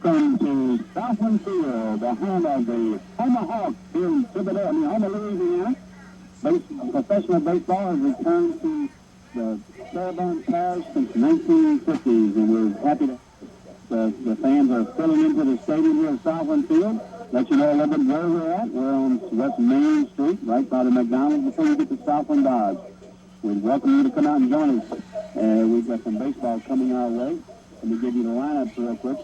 Welcome to Southland Field, the home of the Houma Hawks here in Houma, Louisiana. Professional baseball has returned to the Terrebonne Parish since the 1950s, and we're happy to the fans are filling into the stadium here at Southland Field. Let you know a little bit where we're at. We're on West Main Street, right by the McDonald's before you get to Southland Dodge. We'd welcome you to come out and join us. We've got some baseball coming our way. Let me give you the lineup real quick.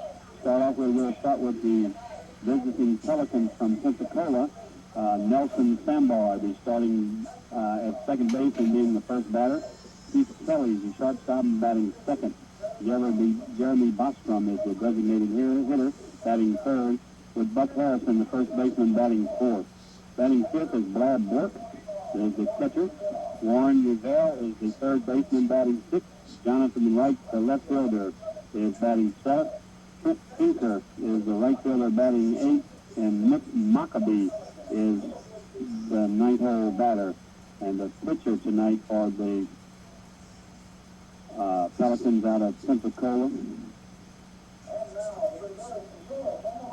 We'll start with the visiting Pelicans from Pensacola. Nelson Sambard is starting at second base and being the first batter. Keith Kelly is the shortstop and batting second. Jeremy Bostrom is the designated hitter, batting third, with Buck Harrison, the first baseman, batting fourth. Batting fifth is Brad Bork, is the catcher. Warren Rizal is the third baseman, batting sixth. Jonathan Wright, the left fielder, is batting seventh. Trent Tinker is the right fielder, batting eighth. And Nick Maccabee is the ninth hole batter. And the pitcher tonight for the Pelicans out of Pensacola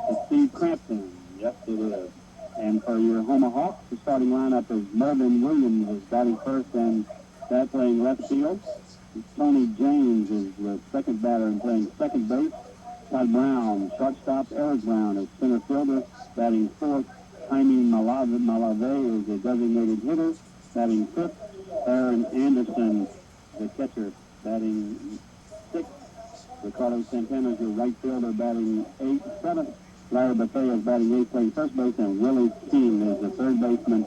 is Steve Crampton. Yes, it is. And for your Houma Hawks, the starting lineup is Mervyn Williams is batting first and playing left field. Tony James is the second batter and playing second base. Todd Brown, shortstop. Eric Brown is center fielder, batting fourth. Jaime Malave is the designated hitter, batting fifth. Aaron Anderson, the catcher, batting sixth. Ricardo Santana is your right fielder, batting seventh. Larry Buffet is batting eighth, playing first base, and Willie King is the third baseman,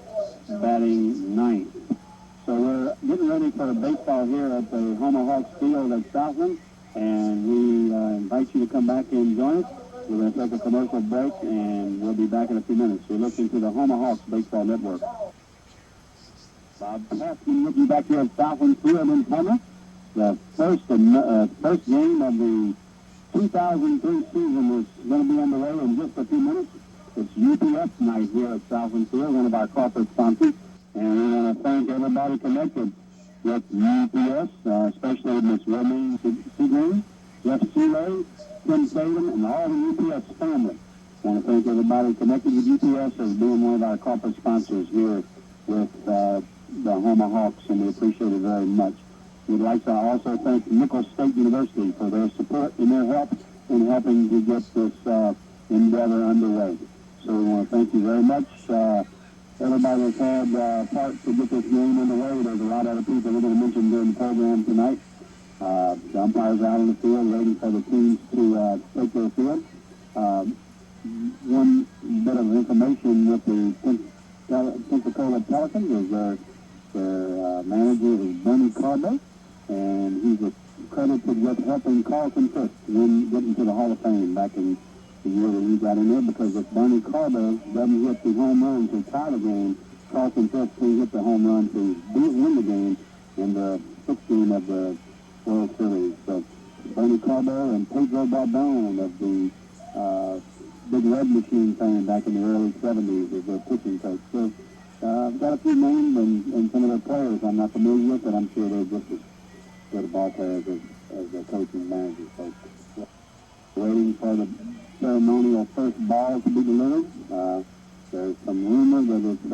batting ninth. So we're getting ready for baseball here at the Houma Hawks field at Southland, and we invite you to come back and join us. We're going to take a commercial break, and we'll be back in a few minutes. You're listening to the Houma Hawks Baseball Network. Bob Passman with you back here at Southland Field in Houma. The first game of the 2003 season is going to be underway in just a few minutes. It's UPS night here at Southland Field, one of our corporate sponsors. And we want to thank everybody connected with UPS, especially Ms. Romaine Seagreen, Jeff Seeley, Tim Tatum, and all the UPS family. I want to thank everybody connected with UPS as being one of our corporate sponsors here with the Houma Hawks, and we appreciate it very much. We'd like to also thank Nicholls State University for their support and their help in helping to get this endeavor underway. So we want to thank you very much. Everybody has had part to get this game underway. There's a lot of other people we're going to mention during the program tonight. The umpires out on the field waiting for the teams to take their field. One bit of information with the Pensacola Pelicans is their manager is Bernie Carbo, and he's credited with helping Carlton Fisk get into the Hall of Fame back in the year that he got in there, because if Bernie Carbo doesn't hit the home run to tie the game, Carlton Fisk can hit the home run to win the game in the 6th game of the World Series. So Bernie Carbo and Pedro Barbone of the Big Red Machine fame back in the early 70s is their pitching coach. So I've got a few names and some of their players I'm not familiar with, but I'm sure they're just as good ball players as their coaching managers. So waiting for the ceremonial first ball to be delivered. There's some rumor that it's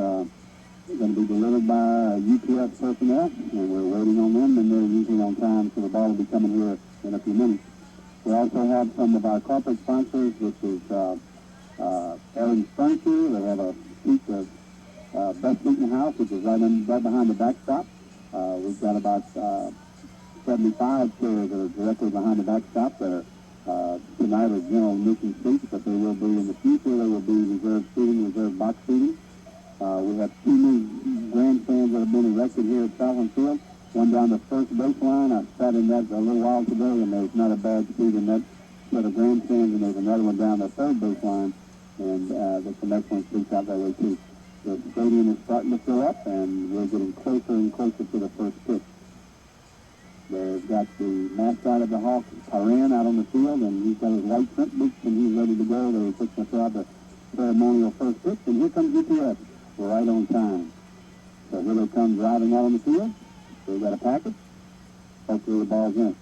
going to be delivered by UPS personnel, and we're waiting on them, and they're usually on time, so the ball will be coming here in a few minutes. We also have some of our corporate sponsors, which is Aaron's Furniture. They have a seat of Best Seat in the House, which is right behind the backstop. We've got about 75 chairs that are directly behind the backstop that are tonight are general admission seats, but they will be in the future. They will be reserved seating, reserved box seating. We have two new grandstands that have been erected here at Southland Field. One down the first baseline. I sat in that a little while today, and there's not a bad seat in that set of grandstands, and there's another one down the third baseline, and there's some excellent seats out that way too. The stadium is starting to fill up, and we're getting closer and closer to the first pitch. They've got the mascot of the Hawks, Paran, out on the field, and he's got his white print boots, and he's ready to go. They're fixing to throw out the ceremonial first pitch, and here comes UPS. We're right on time. So here they come driving out on the field. They've got a package. Hopefully the ball's in.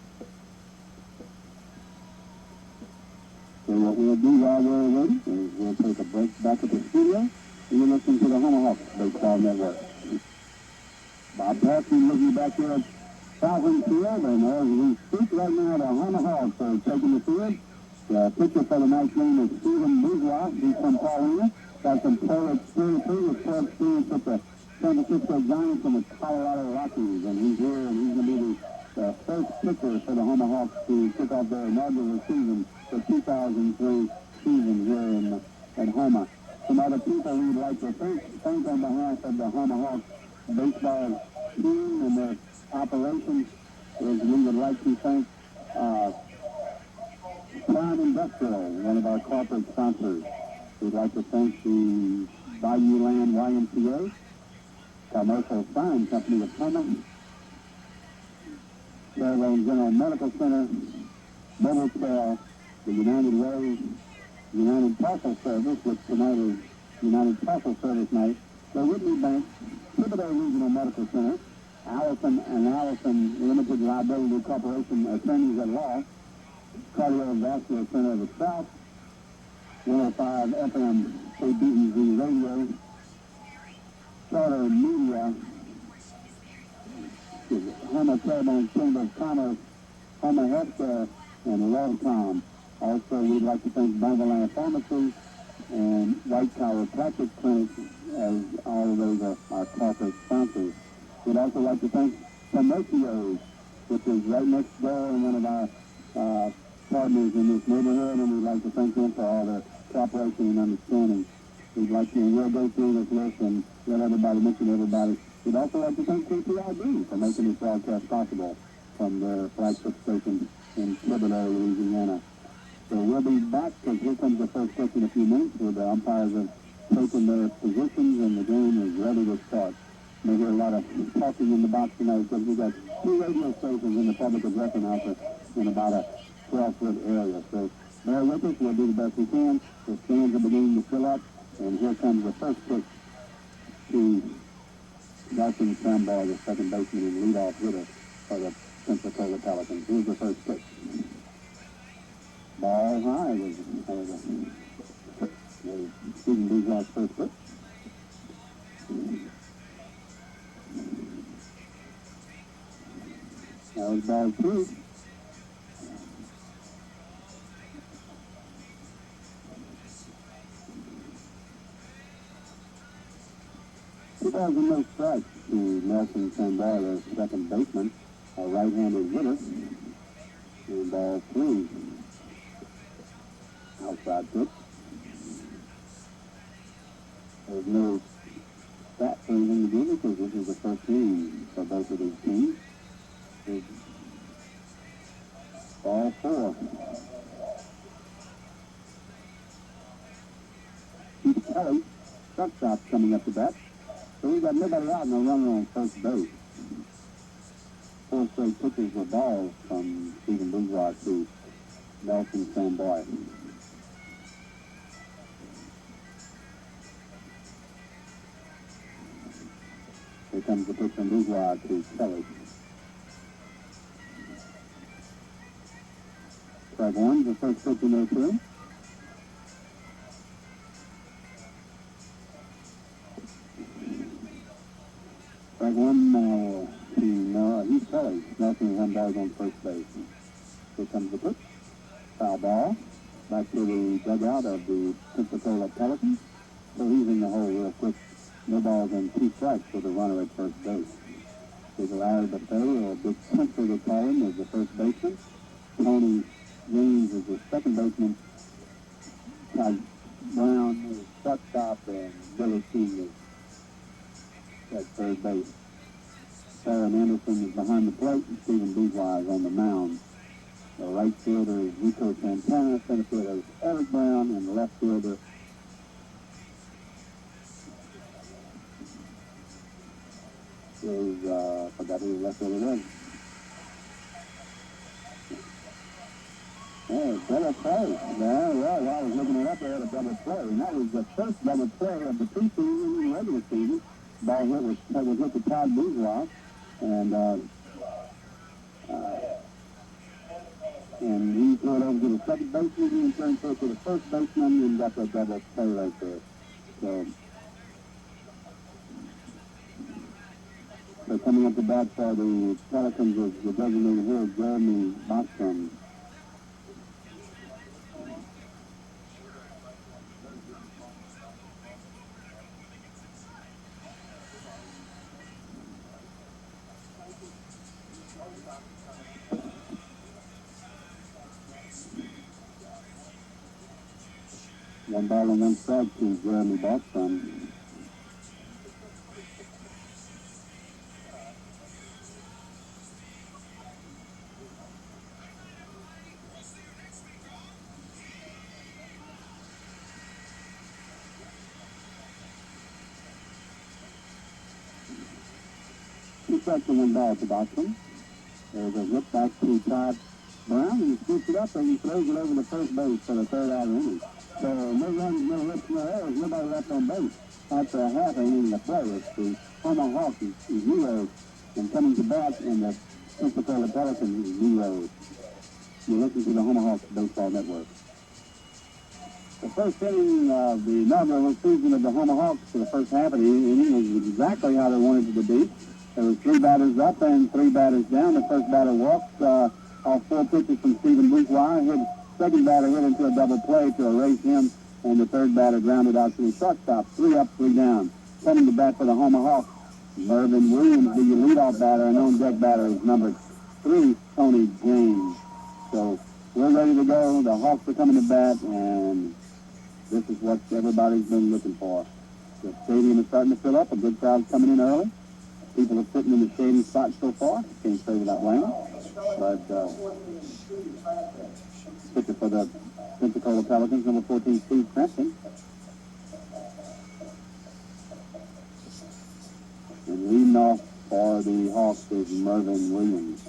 So what we'll do while we're waiting is we'll take a break back at the studio, and you're listening to the Houma Hawks Baseball Network. Bob Passman with you back here at Falcon Field, and as we speak right now, the Houma Hawks are taking the field. The pitcher for the night's name is Stephen Bourgeois. He's from Paulina. Got some pro experience, previous pro experience with the San Francisco Giants and the Colorado Rockies, and he's here, and he's going to be the first pitcher for the Houma Hawks to kick off their inaugural season, the 2003 season here at Houma. Some other people we'd like to thank on behalf of the Houma Hawks baseball team and their operations is we would like to thank Prime Industrial, one of our corporate sponsors. We'd like to thank the Bayou Land YMCA, Commercial Sign Company of Houma, Fairlane General Medical Center, Mobile Trail, the United Way, United Parcel Service, which tonight is United Parcel Service night, the Whitney Bank, Thibodeau Regional Medical Center, Allison and Allison Limited Liability Corporation Attorneys at Law, Cardiovascular Center of the South, 105 FM KTIB Radio, Charter Media, Houma Fairbanks Chamber of Commerce, Houma Healthcare, and Lawcom. Also, we'd like to thank Bangaland Pharmacy and White Chiropractic Clinic, as all of those are our corporate sponsors. We'd also like to thank Pinocchio's, which is right next door and one of our partners in this neighborhood, and we'd like to thank them for all their cooperation and understanding. We'd like to, we'll go through this list and let everybody mention everybody. We'd also like to thank KTIB for making this broadcast possible from their flagship station in Thibodeau, Louisiana. So we'll be back, because here comes the first pitch in a few minutes, where the umpires have taken their positions and the game is ready to start. We'll hear a lot of talking in the box tonight, because we've got 2 radio stations in the public addressing office in about a 12-foot area. So bear with us, we'll do the best we can. The stands are beginning to fill up, and here comes the first pitch to Nelson Sambar, the second baseman and leadoff hitter for the Pensacola Pelicans. Here's the first pitch. Ball high was Stephen Bourgeois' first pitch. That was ball 2. No strikes to Nelson Sambar, the second baseman, a right-handed hitter. And ball 3. Outside pitch. There's no stat for anything to do, because this is the first game for both of these teams. It's ball 4. Keith Kelly, shortstop, coming up to bat. So we've got nobody out and a runner on first base. 4 straight pitches were balls from Stephen Bourgeois to Nelson Sambar. Here comes the pitch from Bourgeois to Kelly. Strike 1, the first pitch in there to him. Strike 1 now to Heath Kelly. Nelson is on ball on first base. Here comes the pitch. Foul ball. Back to the dugout of the Pensacola Pelicans. So he's in the hole real quick. No balls and 2 strikes for the runner at first base. Big Larry Buffet, or Big Prince they call him, is the first baseman. Tony James is the second baseman. Todd Brown is shortstop, and Billy King is at third base. Sarah Anderson is behind the plate, and Stephen Bourgeois is on the mound. The right fielder is Rico Santana, center fielder is Eric Brown, and the left fielder is, I forgot who the left fielder was. Oh, double play. Yeah, I was looking it up, they had a double play, and that was the first double play of the preseason and regular season. Ball hit was hit to Todd Bourgeois, and he threw it over to the second baseman, he turned it to the first baseman, and got that double play right there. So coming up the bat for the Pelicans is the designated here, Jeremy Bostrom. One ball and one strike to Jeremy Bostrom. Two strikes and one ball to Bostrom. There's a hit back to Todd Brown. He scoops it up and he throws it over the first base for the third out inning. So no runs, no hits, no errors, nobody left on base. After a half inning to play, it's the Houma Hawks is zeroed, and coming to bat in the Pensacola Pelicans is zeroed. You listen to the Houma Hawks Baseball Network. The first inning of the inaugural season of the Houma Hawks for the first half of the inning was exactly how they wanted it to be. There was 3 batters up and 3 batters down. The first batter walked off 4 pitches from Stephen Bouchoir. Second batter hit into a double play to erase him, and the third batter grounded out to the shortstop. 3 up, 3 down. Coming to bat for the Houma Hawks, Mervyn Williams, the leadoff batter, and on-deck batter is number 3, Tony James. So we're ready to go. The Hawks are coming to bat, and this is what everybody's been looking for. The stadium is starting to fill up. A good crowd's coming in early. People are sitting in the shady spot so far. Can't say without blaming. But pitcher for the Pensacola Pelicans, number 14, Steve Crampton. And leading off for the Hawks is Mervyn Williams.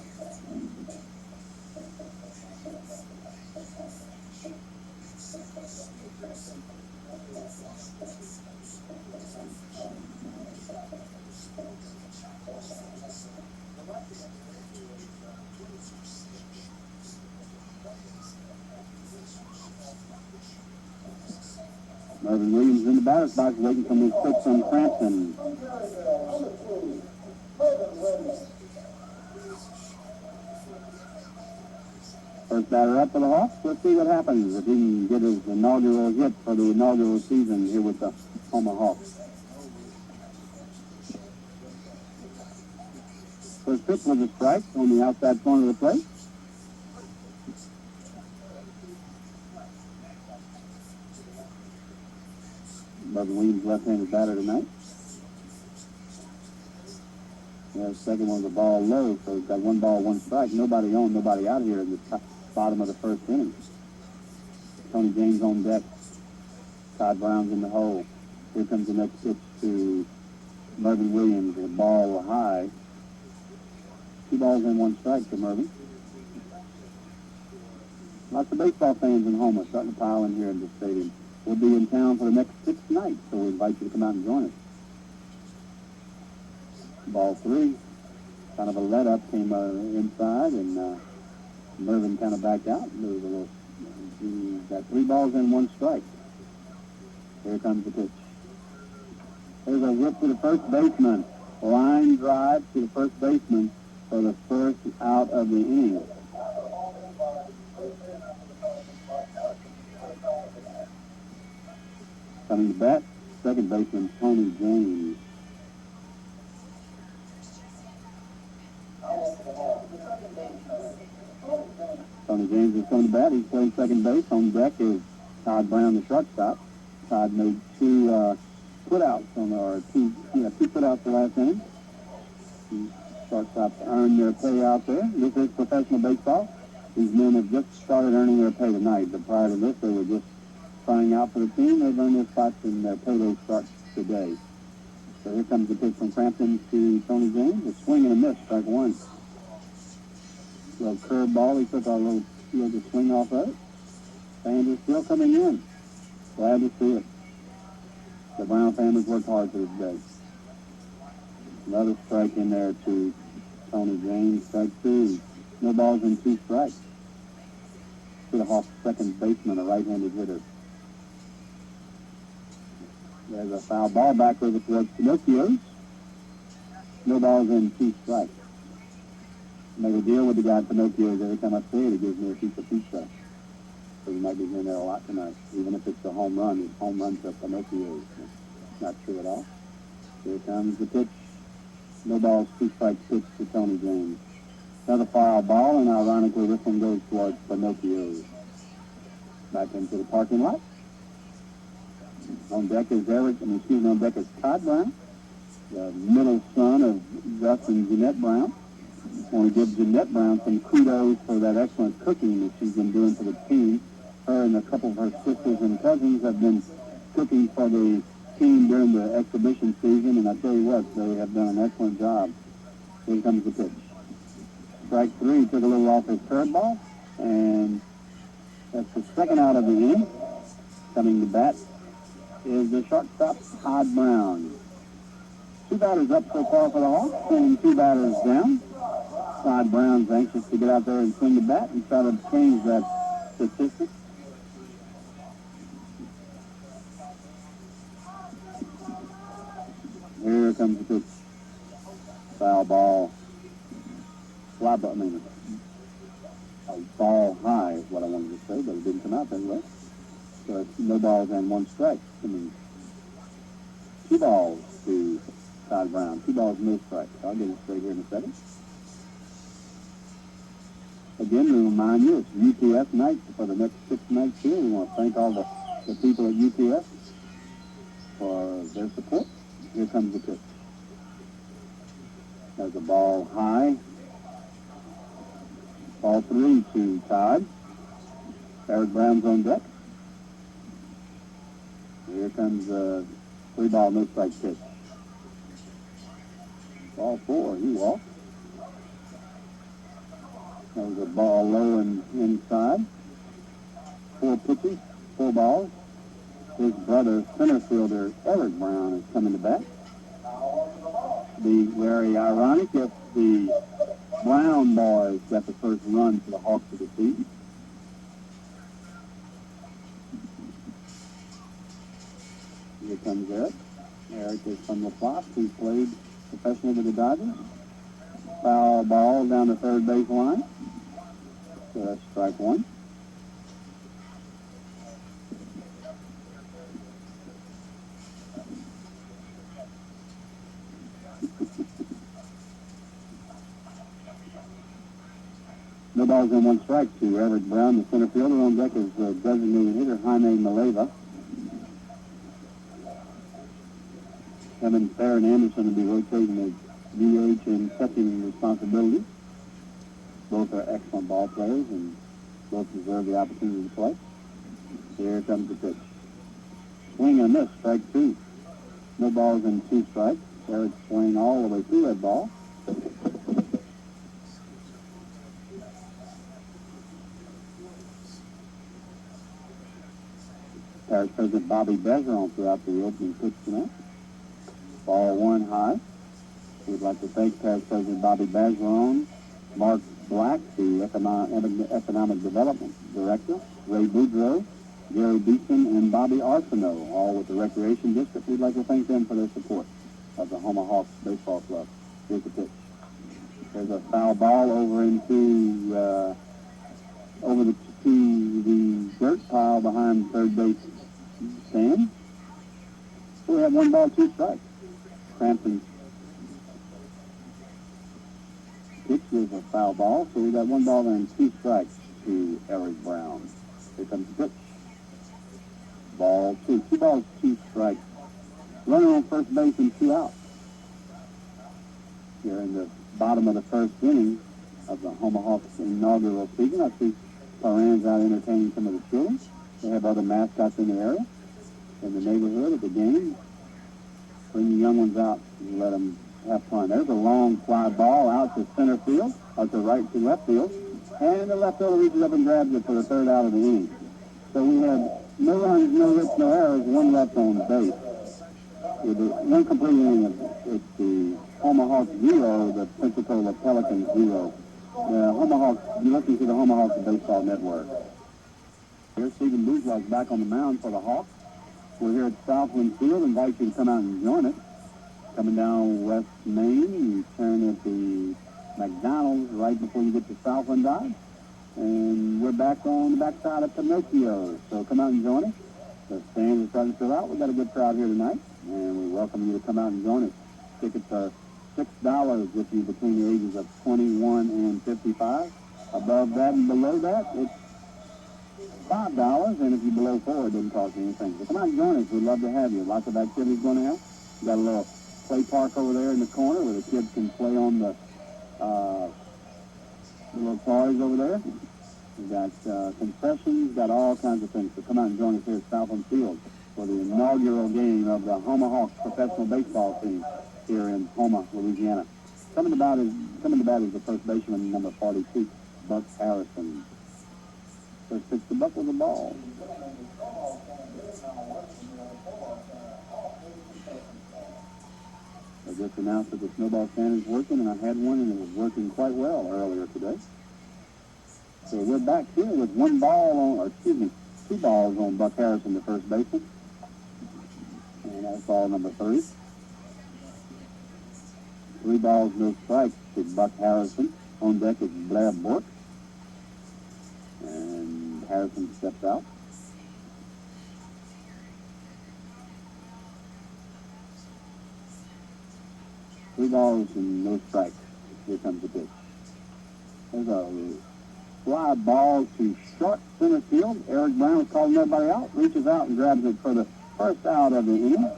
Mervyn Williams in the batter's box waiting for his pitch from Crampton. First batter up for the Hawks. Let's see what happens if he can get his inaugural hit for the inaugural season here with the Houma Hawks. First pitch was a strike on the outside corner of the plate. Mervyn Williams, left-handed batter tonight. The second one was a ball low, so he's got 1 ball, 1 strike. Nobody on, nobody out here in the bottom of the first inning. Tony James on deck. Todd Brown's in the hole. Here comes the next pitch to Mervyn Williams. A ball high. 2 balls and 1 strike to Mervyn. Lots of baseball fans in Houma starting to pile in here in the stadium. We'll be in town for the next 6 nights, so we invite you to come out and join us. Ball 3, kind of a let-up, came inside, and Mervyn kind of backed out. Moved a little. He's got 3 balls and 1 strike. Here comes the pitch. There's a hit to the first baseman. Line drive to the first baseman for the first out of the inning. Coming to bat, second baseman Tony James. Tony James is coming to bat. He's playing second base. On deck is Todd Brown, the shortstop. Todd made 2 putouts two putouts the last inning. Shortstops earned their pay out there. This is professional baseball. These men have just started earning their pay tonight, but prior to this, they were just trying out for the team. They've earned their spots, and their payday starts today. So here comes the pitch from Crampton to Tony James. A swing and a miss, strike 1. A little curve ball. He took a little swing off of it. Fans are still coming in. Glad to see it. The Brown family's worked hard for this day. Another strike in there to Tony James. Strike 2. No balls and 2 strikes. to the Hawks' second baseman, a right-handed hitter. There's a foul ball back over towards Pinocchio's. No balls and 2 strikes. Make a deal with the guy at Pinocchio's. Every time I say it, he gives me a piece of pizza. So you might be hearing that a lot tonight. Even if it's a home run, it's home run to Pinocchio's. Not true at all. Here comes the pitch. No balls, 2 strikes pitch to Tony James. Another foul ball, and ironically, this one goes towards Pinocchio's. Back into the parking lot. On deck is Todd Brown, the middle son of Gus and Jeanette Brown. I want to give Jeanette Brown some kudos for that excellent cooking that she's been doing for the team. Her and a couple of her sisters and cousins have been cooking for the team during the exhibition season, and I tell you what, they have done an excellent job. Here comes the pitch. Strike 3, took a little off his curveball, and that's the second out of the inning. Coming to bat is the shortstop, Todd Brown. 2 batters up so far for the Hawks, and 2 batters down. Todd Brown's anxious to get out there and swing the bat and try to change that statistic. Here comes the pitch. Foul ball. Fly ball, a ball high is what I wanted to say, but it didn't come out that way. So it's no balls and 1 strike. 2 balls to Todd Brown. 2 balls, no strikes. I'll get it straight here in a second. Again, we remind you, it's UTS night for the next 6 nights here. We want to thank all the people at UTS for their support. Here comes the pitch. There's a ball high. Ball 3 to Todd. Eric Brown's on deck. Here comes a 3 ball, no strike pitch. Ball 4, he walked. That was a ball low and inside. 4 pitches, 4 balls. His brother, center fielder Eric Brown, is coming to bat. Be very ironic if the Brown boys got the first run for the Hawks of the season. Here comes Eric. Eric is from LaPlace, who played professionally with the Dodgers. Foul ball down the third base line. So that's strike 1. No balls and 1 strike to Eric Brown, the center fielder. On deck is designated hitter Jaime Maleva. Him and Farron Anderson will be rotating the DH and catching responsibilities. Both are excellent ball players and both deserve the opportunity to play. Here comes the pitch. Swing and miss, strike 2. No balls and 2 strikes. Eric swing all the way through that ball. Parish President Bobby Bergeron throughout the opening pitch tonight. Ball 1 high. We'd like to thank Parish President Bobby Bergeron, Mark Black, the Economic Development Director, Ray Boudreau, Gary Beeson, and Bobby Arsenault, all with the Recreation District. We'd like to thank them for their support of the Houma Hawks Baseball Club. Here's the pitch. There's a foul ball over into to the dirt pile behind third base stand. So we have 1 ball, 2 strikes. Crampton's pitch was a foul ball, so we got 1 ball and 2 strikes to Eric Brown. Here comes the pitch. Ball 2. 2 balls, 2 strikes. Runner on first base and 2 outs. Here in the bottom of the first inning of the Houma Hawks inaugural season. I see Paran's out entertaining some of the children. They have other mascots in the area, in the neighborhood at the game. Bring the young ones out and let them have fun. There's a long fly ball out to center field, out to right to left field, and the left fielder reaches up and grabs it for the 3rd out of the inning. So we have no runs, no hits, no errors, 1 left on base. With the 1 complete inning, it's the Houma Hawks 0, the Pensacola Pelicans 0. Houma Hawks, you're listening to the Houma Hawks Baseball Network. Here's Stephen Bourgeois back on the mound for the Hawks. We're here at Southland Field. Invite you to come out and join us. Coming down West Main, you turn at the McDonald's right before you get to Southland Dodge. And we're back on the backside of Pinocchio. So come out and join us. The stands are starting to fill out. We've got a good crowd here tonight. And we welcome you to come out and join us. Tickets are $6 if you're between the ages of 21 and 55. Above that and below that, it's $5, and if you're below 4, it doesn't cost you anything. So come out and join us. We'd love to have you. Lots of activities going to have. We've got a little play park over there in the corner where the kids can play on the little toys over there. We've got concessions, got all kinds of things. So come out and join us here at Southland Field for the inaugural game of the Houma Hawks professional baseball team here in Houma, Louisiana. Coming to bat is the first baseman, number 42, Buck Harrison. First pitch to Buck with the ball. I just announced that the snowball stand is working, and I had one, and it was working quite well earlier today. So we're back here with two balls on Buck Harrison, the first baseman. And that's ball number 3. 3 balls, no strikes to Buck Harrison. On deck is Blair Bork. And Harrison steps out. Three balls and no strikes. Here comes the pitch. There's a fly ball to short center field. Eric Brown is calling everybody out. Reaches out and grabs it for the first out of the inning.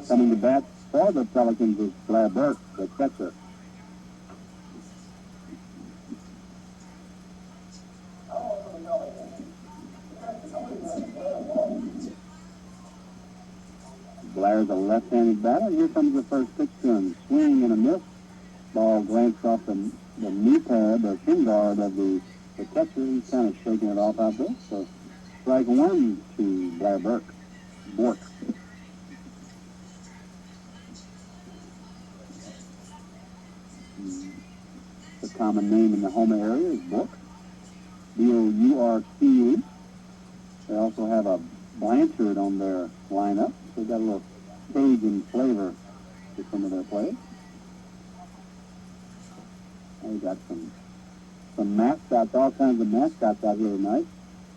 Coming to bat for the Pelicans is Blair Burke, the catcher. Blair's a left-handed batter. Here comes the first pitch to him. Swing and a miss. Ball glanced off the knee pad, the shin guard of the catcher. He's kind of shaking it off out there. So strike 1 to Blair Bork. The common name in the Houma area is Bork. B-O-U-R-C-E. They also have a Blanchard on their lineup. So they've got a little Cajun flavor to some of their players. We've got some mascots, all kinds of mascots out here tonight.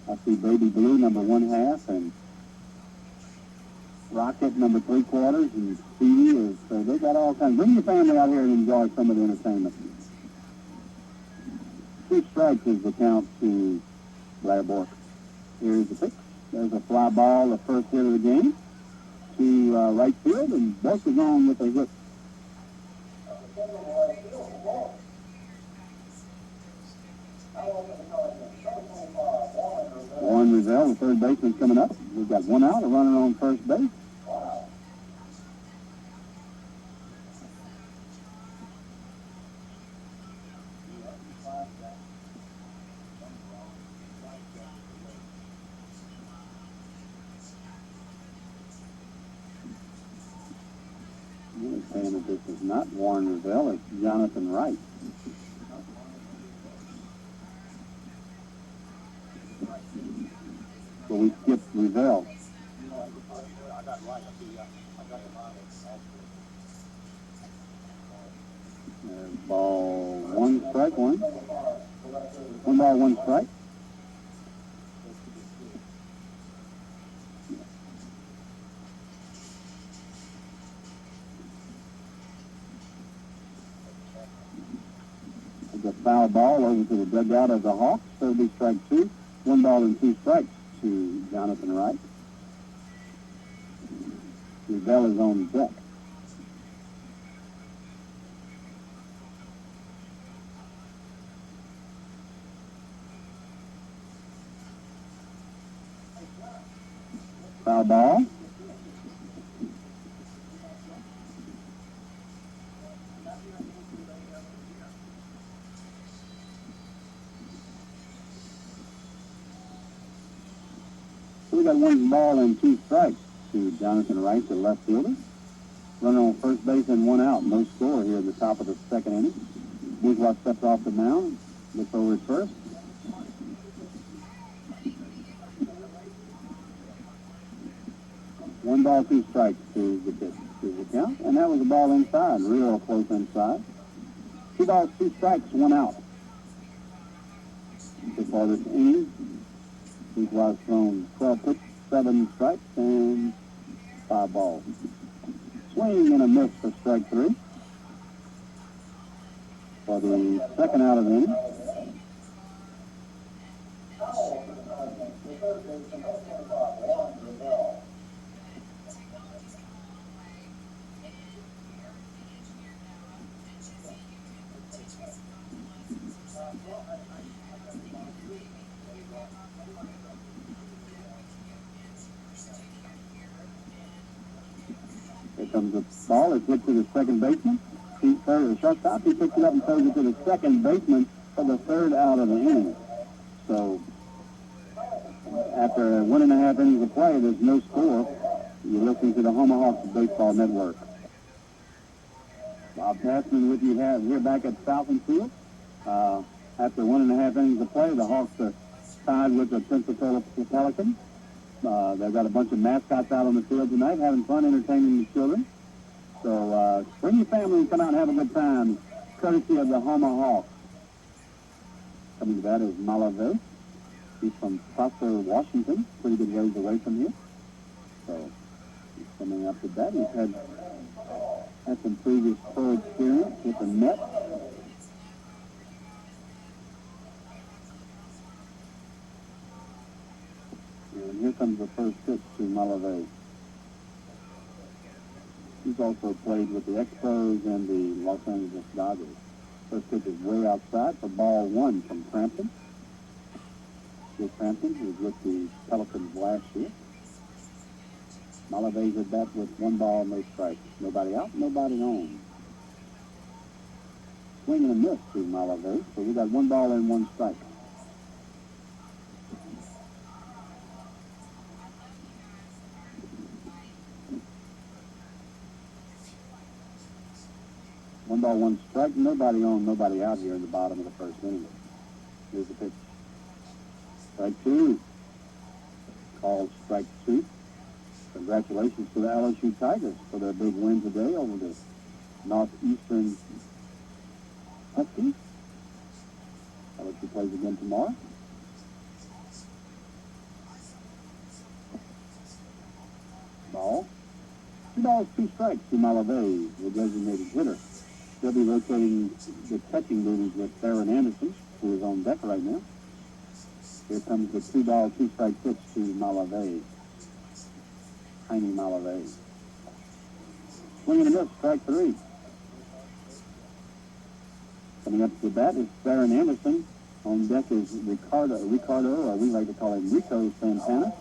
I see Baby Blue, number 1/2, and Rocket, number 3/4, and Stevie is, so they've got all kinds. Bring your family out here and enjoy some of the entertainment. 2 strikes is the count to Blair Bork. Here's the pitch. There's a fly ball, the first hit of the game, to right field, and Bork is on with a hit. Warren Rizal, the third baseman, coming up. We've got 1 out, a runner on first base. You're saying that this is not Warren Rizal, it's Jonathan Wright. So we skipped Rizal. Ball 1, strike 1. 1 ball, 1 strike. It's a foul ball over to the dugout of the Hawks. So it'll be strike 2. 1 ball and 2 strikes to Jonathan Wright. Rizal is on deck. Foul ball. So we got 1 ball and 2 strikes to Jonathan Wright, the left fielder. Runner on first base and 1 out. No score here at the top of the second inning. Bourgeois steps off the mound. Looks over at first. One ball, two strikes to the pitch, to the count, and that was a ball inside, real close inside. 2 balls, 2 strikes, 1 out. So far this inning, He's was thrown 12 pitches, 7 strikes, and 5 balls. Swing and a miss for strike 3. For the second out of the inning. Here comes the ball. It's hit to the second baseman. The shortstop, he picks it up and throws it to the second baseman for the third out of the inning. So, after 1.5 innings of play, there's no score. You're listening to the Houma Hawks Baseball Network. Bob Passman with you here back at Falcon Field. After 1.5 innings of play, the Hawks are tied with the Pensacola Pelicans. They've got a bunch of mascots out on the field tonight, having fun, entertaining the children. So bring your family and come out and have a good time, courtesy of the Houma Hawks. Coming to that is Malave. He's from Prosper, Washington, pretty good ways away from here. So he's coming up to that. He's had some previous pro experience with the net. And here comes the first pitch to Malave. He's also played with the Expos and the Los Angeles Dodgers. First pitch is way outside for ball 1 from Crampton. Bill Crampton, who was with the Pelicans last year. Malave's at bat with 1 ball, no strikes. Nobody out, nobody on. Swing and a miss to Malave. So we got 1 ball and 1 strike. One ball, 1 strike. Nobody on, nobody out here in the bottom of the first inning. Here's the pitch. Strike 2. Called strike 2. Congratulations to the LSU Tigers for their big win today over the Northeastern Huskies. LSU plays again tomorrow. Ball. 2 balls, 2 strikes to Malave, the designated hitter. He'll be rotating the catching duties with Theron Anderson, who is on deck right now. Here comes the 2 ball, 2 strike pitch to Malave. Tiny Malave. Swing and a miss, strike 3. Coming up to the bat is Theron Anderson. On deck is Ricardo, or we like to call him Rico Santana.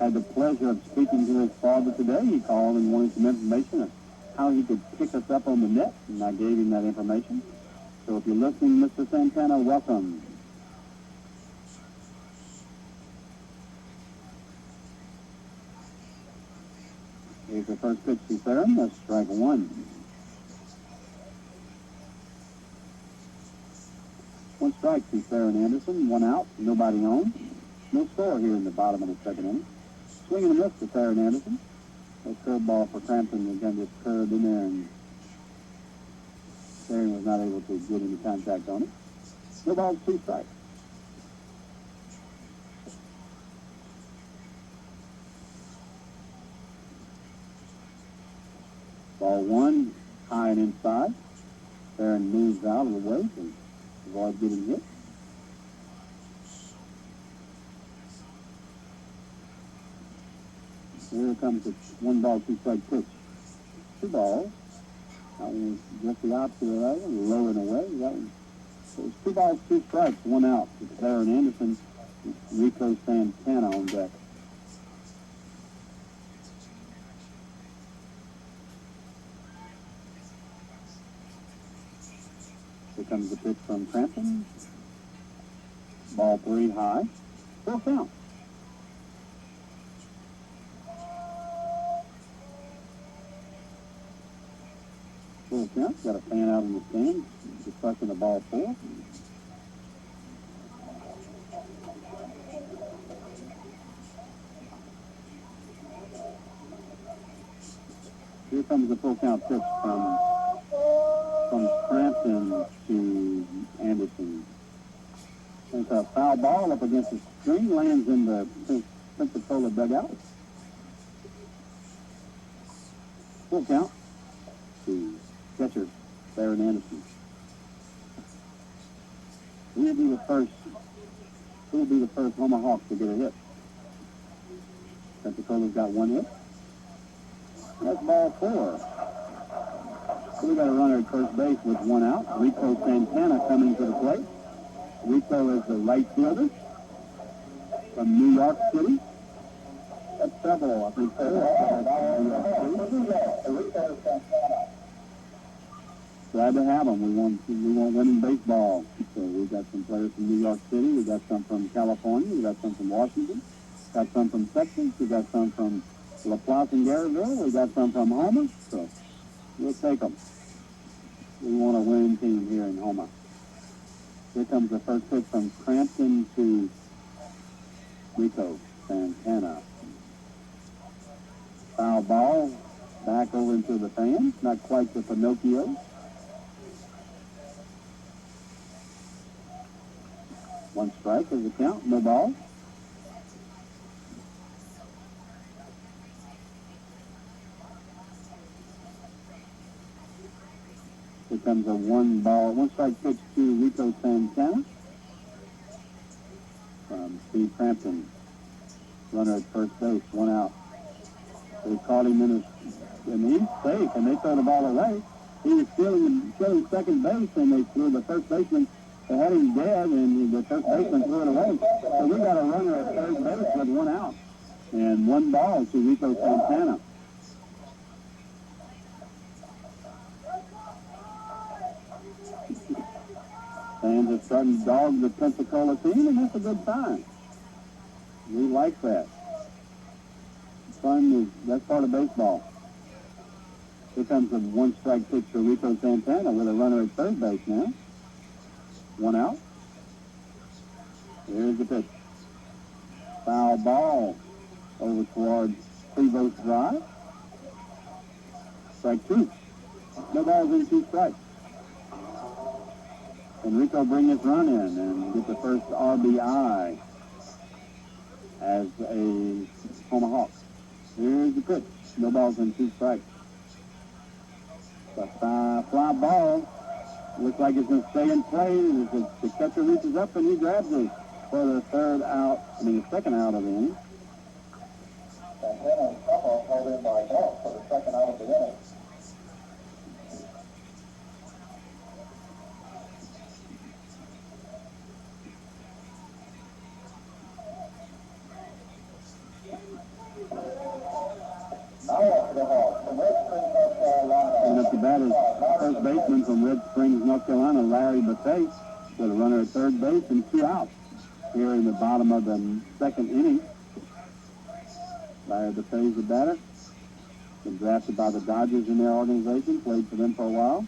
Had the pleasure of speaking to his father today. He called and wanted some information of how he could pick us up on the net, and I gave him that information. So if you're listening, Mr. Santana, welcome. Here's the first pitch to Theron. That's strike 1. 1 strike to Theron Anderson. 1 out. Nobody on. No score here in the bottom of the second inning. Swing and a miss to Theron Anderson. A curveball for Crampton again, just curved in there, and Theron was not able to get any contact on it. No balls, 2 strikes. Ball 1, high and inside. Theron moves out of the way to avoid getting hit. Here comes the 1 ball, 2 strike pitch. 2 balls. That one was just the opposite of that one, low and away. That one. So it's 2 balls, 2 strikes, 1 out. It's Theron Anderson, Rico Santana on deck. Here comes the pitch from Crampton. Ball 3 high. Full count. Full count. Got a fan out in the stand. Discussing the ball 4. Here comes the full count pitch from Crampton to Anderson. It's a foul ball up against the screen, lands in the Pensacola dugout. Full count to catcher Baron Anderson. He'll be the first Houma Hawks to get a hit. Pensacola's got one hit. That's ball 4. So we got a runner at first base with one out. Rico Santana coming to the plate. Rico is the right fielder from New York City. That's trouble, I think. Glad to have them. We want winning baseball. So we've got some players from New York City. We've got some from California. We've got some from Washington. Got some from Texas. We've got some from LaPlace and Garyville. We've got some from Houma. So we'll take them. We want a winning team here in Houma. Here comes the first pitch from Crampton to Rico Santana. Foul ball back over into the fans. Not quite the Pinocchio. One strike is the count. No ball. Here comes a one strike pitch to Rico Santana from Steve Crampton. Runner at first base, one out. They caught him and he's safe, and they throw the ball away. He was stealing second base, and they threw the first baseman. They had him dead, and the first baseman threw it away. So we got a runner at third base with one out, and one ball to Rico Santana. Fans are starting to dog the Pensacola team, and that's a good sign. We like that. That's part of baseball. Here comes a one-strike pitch for Rico Santana with a runner at third base now. One out. Here's the pitch. Foul ball over towards Prevost Drive. Strike 2. No balls in, 2 strikes. And Rico bring his run in and get the first RBI as a Houma Hawk. Here's the pitch. No balls in, 2 strikes. The fly ball looks like it's going to stay in play. The catcher reaches up and he grabs it for the second out of the inning. Santana and Summer held in by ball for the second out of the inning. And at the bat is first baseman from Red Springs, North Carolina, Larry Buffet, with a runner at third base and 2 outs here in the bottom of the second inning. Larry Buffet is the batter. Been drafted by the Dodgers in their organization, played for them for a while.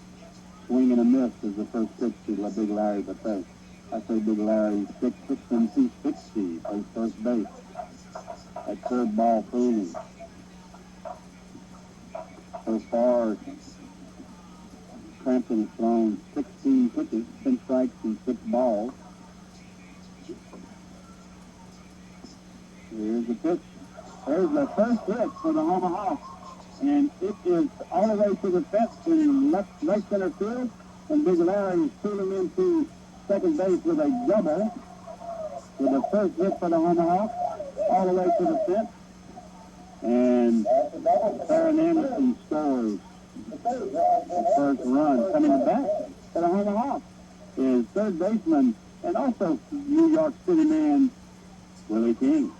Swing and a miss is the first pitch to Big Larry Buffet. I say Big Larry, 6'6" and 260, plays first base. At third ball fooling. So far, Crampton has thrown 16 pitches, 10 strikes and 6 balls. Here's the pitch. There's the first hit for the Houma Hawks. And it is all the way to the fence to left center field. And Big Larry is pulling into second base with a double. With the first hit for the Houma Hawks, all the way to the fence. And Baron Anderson scores the first run. Coming back for the Houma Hawks is third baseman and also New York City man Willie King.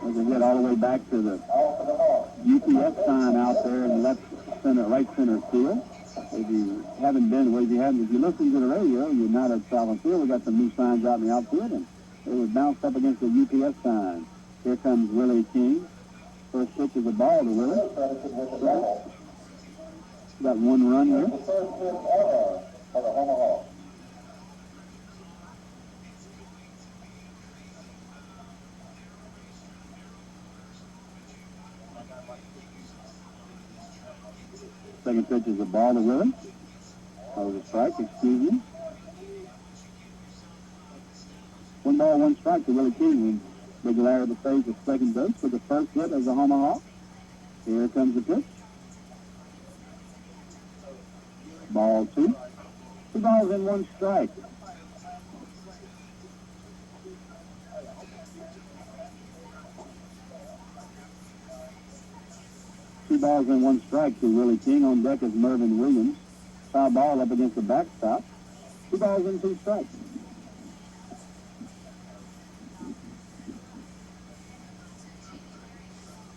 We can get all the way back to the UPS sign out there in left center, right center field. If you haven't been, if you listen to the radio, you're not at Southern Field. We got some new signs out in the outfield, and it was bounced up against the UPS sign. Here comes Willie King. First pitch is a ball to Willie. Got one run here. The first pitch ever for the Houma Hawks. Second pitch is a ball to Willie. That was a strike, excuse me. 1 ball, 1 strike to Willie King. Big Larry Bethea at second base for the first hit of the Houma Hawks. Here comes the pitch. Ball 2. 2 balls and 1 strike. Two balls and 1 strike to Willie King. On deck is Mervyn Williams. Foul ball up against the backstop. 2 balls and 2 strikes.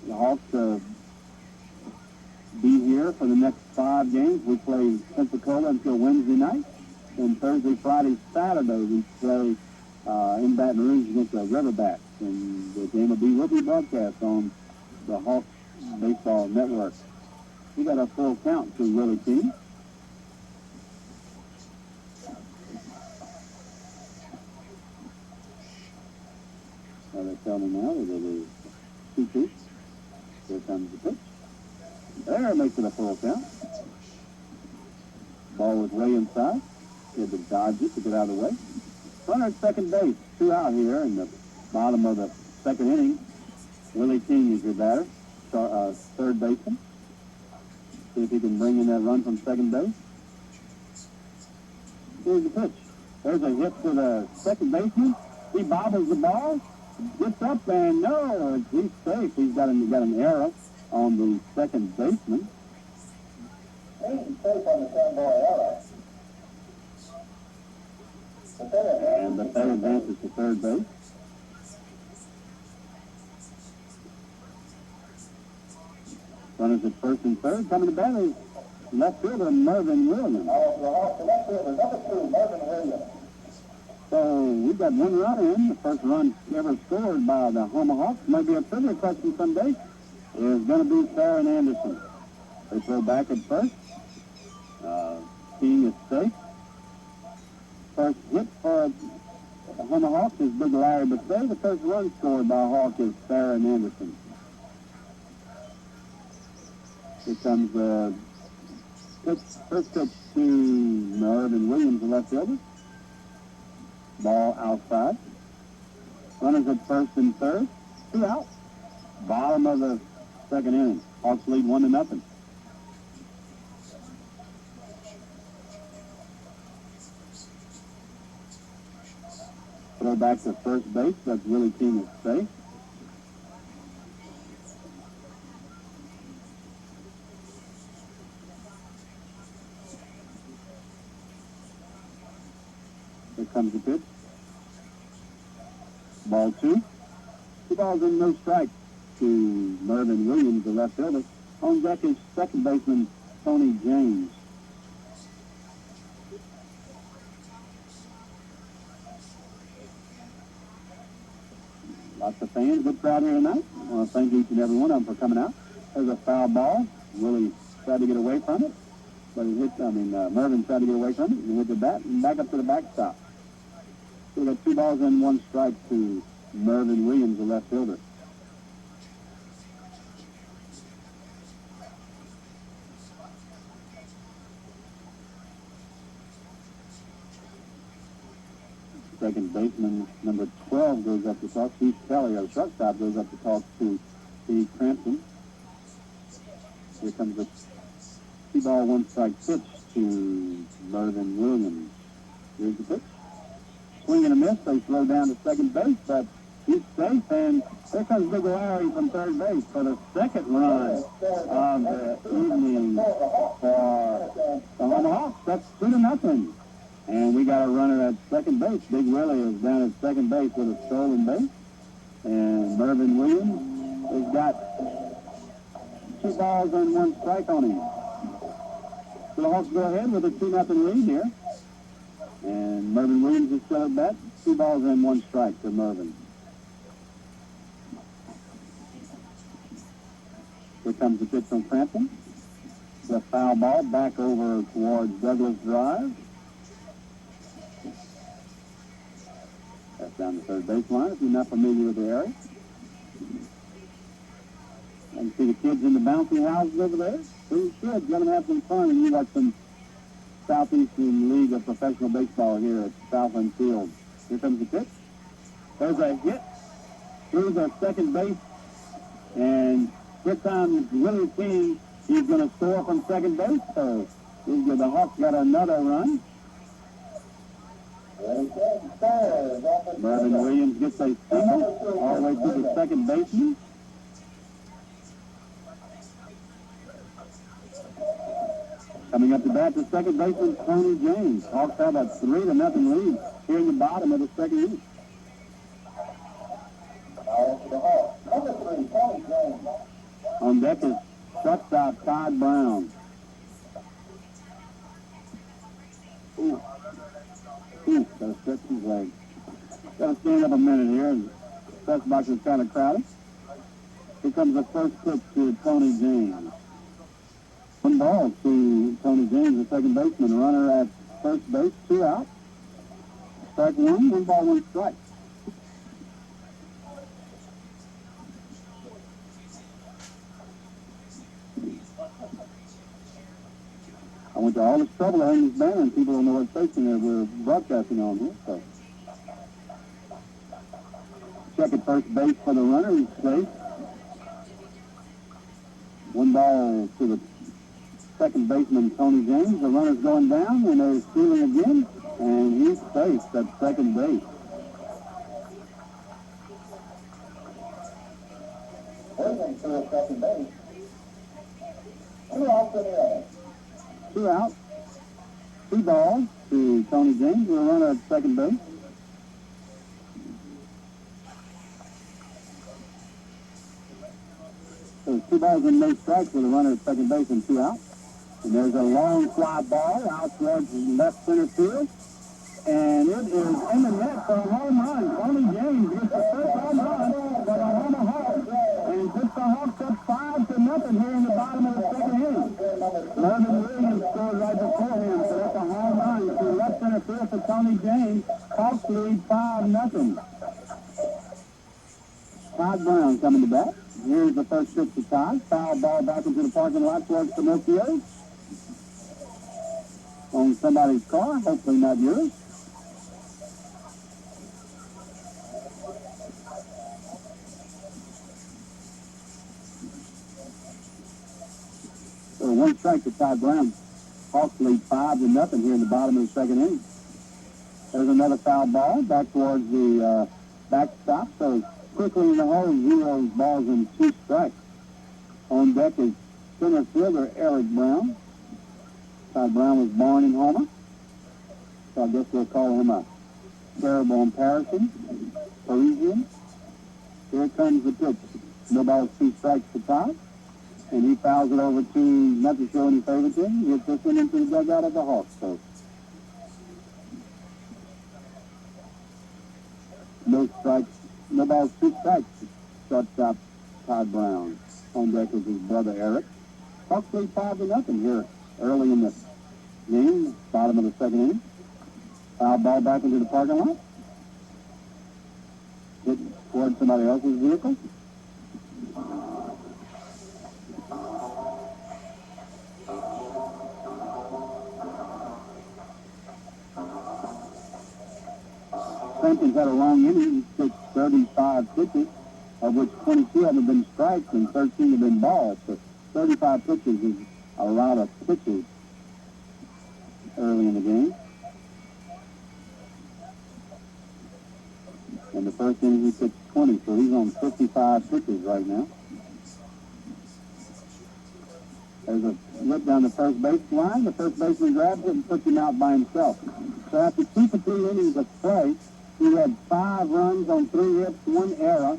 The Hawks be here for the next 5 games. We play Pensacola until Wednesday night. And Thursday, Friday, Saturday, we play in Baton Rouge against the Riverbacks. And the game will be broadcast on the Hawks Baseball Network. We got a full count to Willie King. Well, they tell me now that it is 2-2. Here comes the pitch. There makes it a full count. Ball was way inside. He had to dodge it to get out of the way. Runner at second base. 2 out here in the bottom of the second inning. Willie King is your batter. Third baseman. See if he can bring in that run from second base. Here's the pitch. There's a hit to the second baseman. He bobbles the ball. Gets up and no, he's safe. He's got an error on the second baseman. He's safe on the second-ball error. And the third advances to third base. Runners at first and third. Coming to bat is left fielder Mervyn Williams. Left fielder number 2, Mervyn Williams. So we've got 1 run in. The first run ever scored by the Houma Hawks. Maybe a trivia question someday. Is going to be Farron Anderson. They throw back at first. King is safe. First hit for the Houma Hawks is Big Larry Bethea. The first run scored by Hawk is Farron Anderson. Here comes the first pitch to Mervyn Williams, the left fielder. Ball outside. Runners at first and third. 2 out. Bottom of the second inning. Hawks lead 1-0. Throw back to first base. That's Willie King is safe. Here comes the pitch. Ball 2. 2 balls and no strikes to Mervyn Williams, the left fielder. On deck is second baseman Tony James. Lots of fans. Good crowd here tonight. I want to thank each and every one of them for coming out. There's a foul ball. Willie tried to get away from it. But he hit, Mervyn tried to get away from it and hit the bat and back up to the backstop. So we got 2 balls and 1 strike to Mervyn Williams, the left fielder. Second baseman, number 12, goes up to talk. Steve Kelly, our shortstop, goes up to talk to Steve Crampton. Here comes the 2 ball, 1 strike pitch to Mervyn Williams. Here's the pitch. Swing and a miss. They slow down to second base, but he's safe. And here comes Big Larry from third base for the second run of the evening for the Houma Hawks. That's 2-0. And we got a runner at second base. Big Willie is down at second base with a stolen base. And Mervyn Williams has got 2 balls and 1 strike on him. So the Hawks go ahead with a 2-0 lead here. And Mervyn Williams is still at bat. 2 balls and 1 strike to Mervyn. Here comes the pitch from Crampton. The foul ball back over towards Douglas Drive. That's down the third baseline if you're not familiar with the area. You can see the kids in the bouncy houses over there. We should let them have some fun, and you got some Southeastern League of Professional Baseball here at Southland Field. Here comes the pitch. There's a hit through the second base, and this time Willie King, he's going to score from second base, so the Hawks got another run. Mervyn Williams gets a single all the way to the second baseman. Coming up to bat, the second baseman, Tony James. Hawks have a 3-0 lead here in the bottom of the second inning. On deck is shortstop Todd Brown. Gotta stretch his legs. Gotta stand up a minute here. The press box is kind of crowded. Here comes the first pitch to Tony James. 1 ball to Tony James, the second baseman. Runner at first base, 2 out. Strike 1, 1 ball, 1 strike. I went to all this trouble to hang this banner, and people don't know what station we're broadcasting on here. So, check at first base for the runner. He's safe. 1 ball to the second baseman, Tony James. The runner's going down, and they're stealing again, and he's safe at second base. Moving to the second base. 2 out. 2 balls to Tony James, the runner at second base. So 2 balls and no strikes with the runner at second base and 2 out. And there's a long fly ball out towards left center field. And it is in the net for a home run. Tony James gets the first home run for the Houma Hawks. And puts the Hawks up 5-0 here in the bottom of the second inning. Mervyn Williams scored right before him, so that's a home run to left center field for Tony James. Hawks lead 5-0. Todd Brown coming to bat. Here's the first pitch to Todd. Foul ball back into the parking lot towards Pinocchio. On somebody's car, hopefully not yours. So 1 strike to Todd Brown. Hawks lead 5-0 here in the bottom of the second inning. There's another foul ball back towards the backstop. So quickly in the hole, 0 balls and 2 strikes. On deck is center fielder Eric Brown. Todd Brown was born in Houma, so I guess we'll call him a cerebral Parisian. Here comes the pitch. No balls, 2 strikes to Todd. And he fouls it over to, not to show any favoritism, he hits this one into the dugout of the Hawks. So, no strikes, no balls, 2 strikes. Shortstop Todd Brown. On deck is his brother Eric. Hawks lead 5-0 here early in the game, bottom of the second inning. Foul ball back into the parking lot. Hit towards somebody else's vehicle. Sampson's had a long inning. He's pitched 35 pitches, of which 22 of them have been strikes and 13 have been balls. So 35 pitches is a lot of pitches early in the game. In the first inning, he pitched 20, so he's on 55 pitches right now. There's a whip down the first base line. The first baseman grabs it and puts him out by himself. So after 2 complete innings of play, he had 5 runs on 3 hits, 1 error,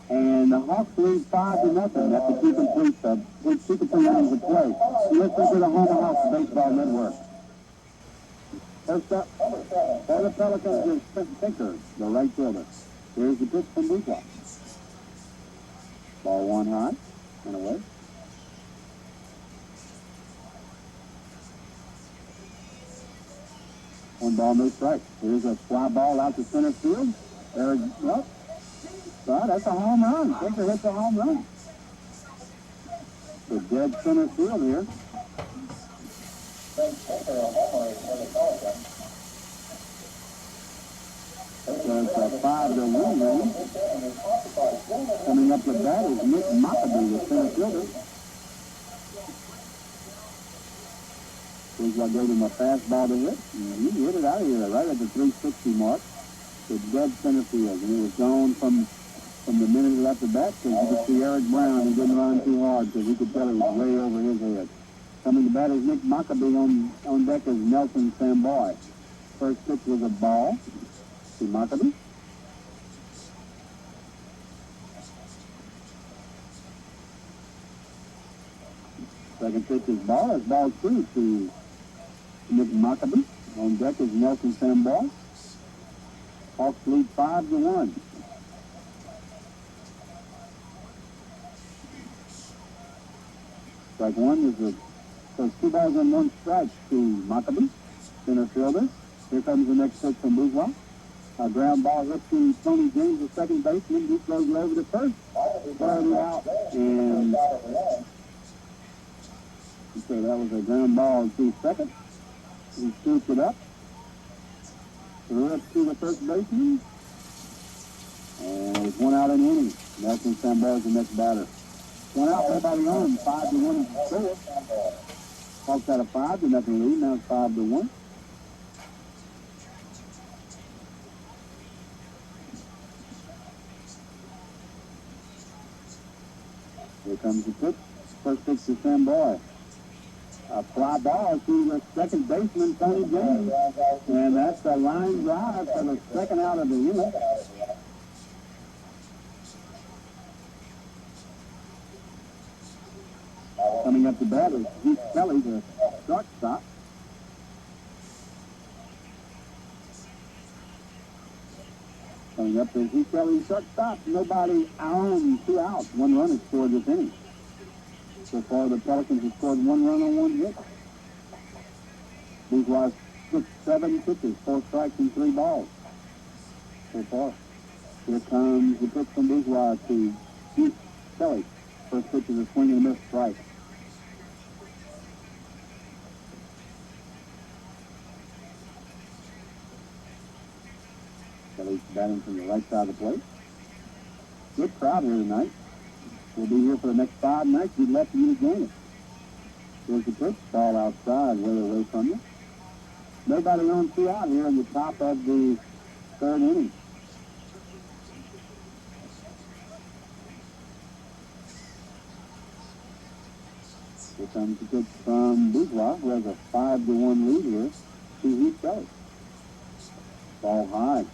and the Hawks lead 5-0 after 2 complete innings of play. Listen to the Houma Hawks Baseball Network. First up, for the Pelicans is Tinker, the right fielder. Here's the pitch from Buchok. Ball 1 high and away. One ball, no strike. Here's a fly ball out to center field. Well, that's a home run. Tinker hits a home run. The dead center field here. So it's a 5-1 game. Coming up to bat is Nick Mockabee, the center fielder. Seems like gave him a fastball to hit. And he hit it out of here right at the 360 mark. The dead center field. And it was gone from the minute he left the bat, because you could see Eric Brown. He didn't run too hard because he could tell it was way over his head. Coming to bat is Nick Mockabee. On deck is Nelson Samboy. First pitch was a ball to Mockabee. Second pitch is ball. It's ball 2 to Nick Mockabee. On deck is Nelson Samboy. Hawks lead 5-1. Strike one is a, so 2 balls and 1 strike to Mockabee, center fielder. Here comes the next pitch from Bourgeois. A ground ball hit to Tony James, the second baseman. He throws it over to first. Clarity out, and so that was a ground ball to second. He scoops it up. Threw it to the first baseman. And it's 1 out in the inning. Nelson Samboy is the next batter. 1 out, nobody on. 5-1 score. Hawks had a 5-0 lead. Now it's 5-1. Here comes the pitch. First pitch to Samboy. A fly ball to the second baseman, Tony James. And that's a line drive for the second out of the inning. Coming up to bat is Heath Kelly, the shortstop. Coming up is Heath Kelly, shortstop. Nobody on, 2 outs. 1 run is scored this inning. So far, the Pelicans have scored 1 run on 1 hit. Bourgeois 6-7 pitches, 4 strikes and 3 balls. So far. Here comes the pitch from Bourgeois to Heath Kelly. First pitch is a swing and a miss strike. Kelly's batting from the right side of the plate. Good crowd here tonight. We'll be here for the next 5 nights. We'd love for you to join us. Here's the pitch. Ball outside, way away from you. Nobody on, 2 out here in the top of the 3rd inning. Here comes the pitch from Bourgeois, who has a 5-1 lead here to Heath Kelly. Ball high.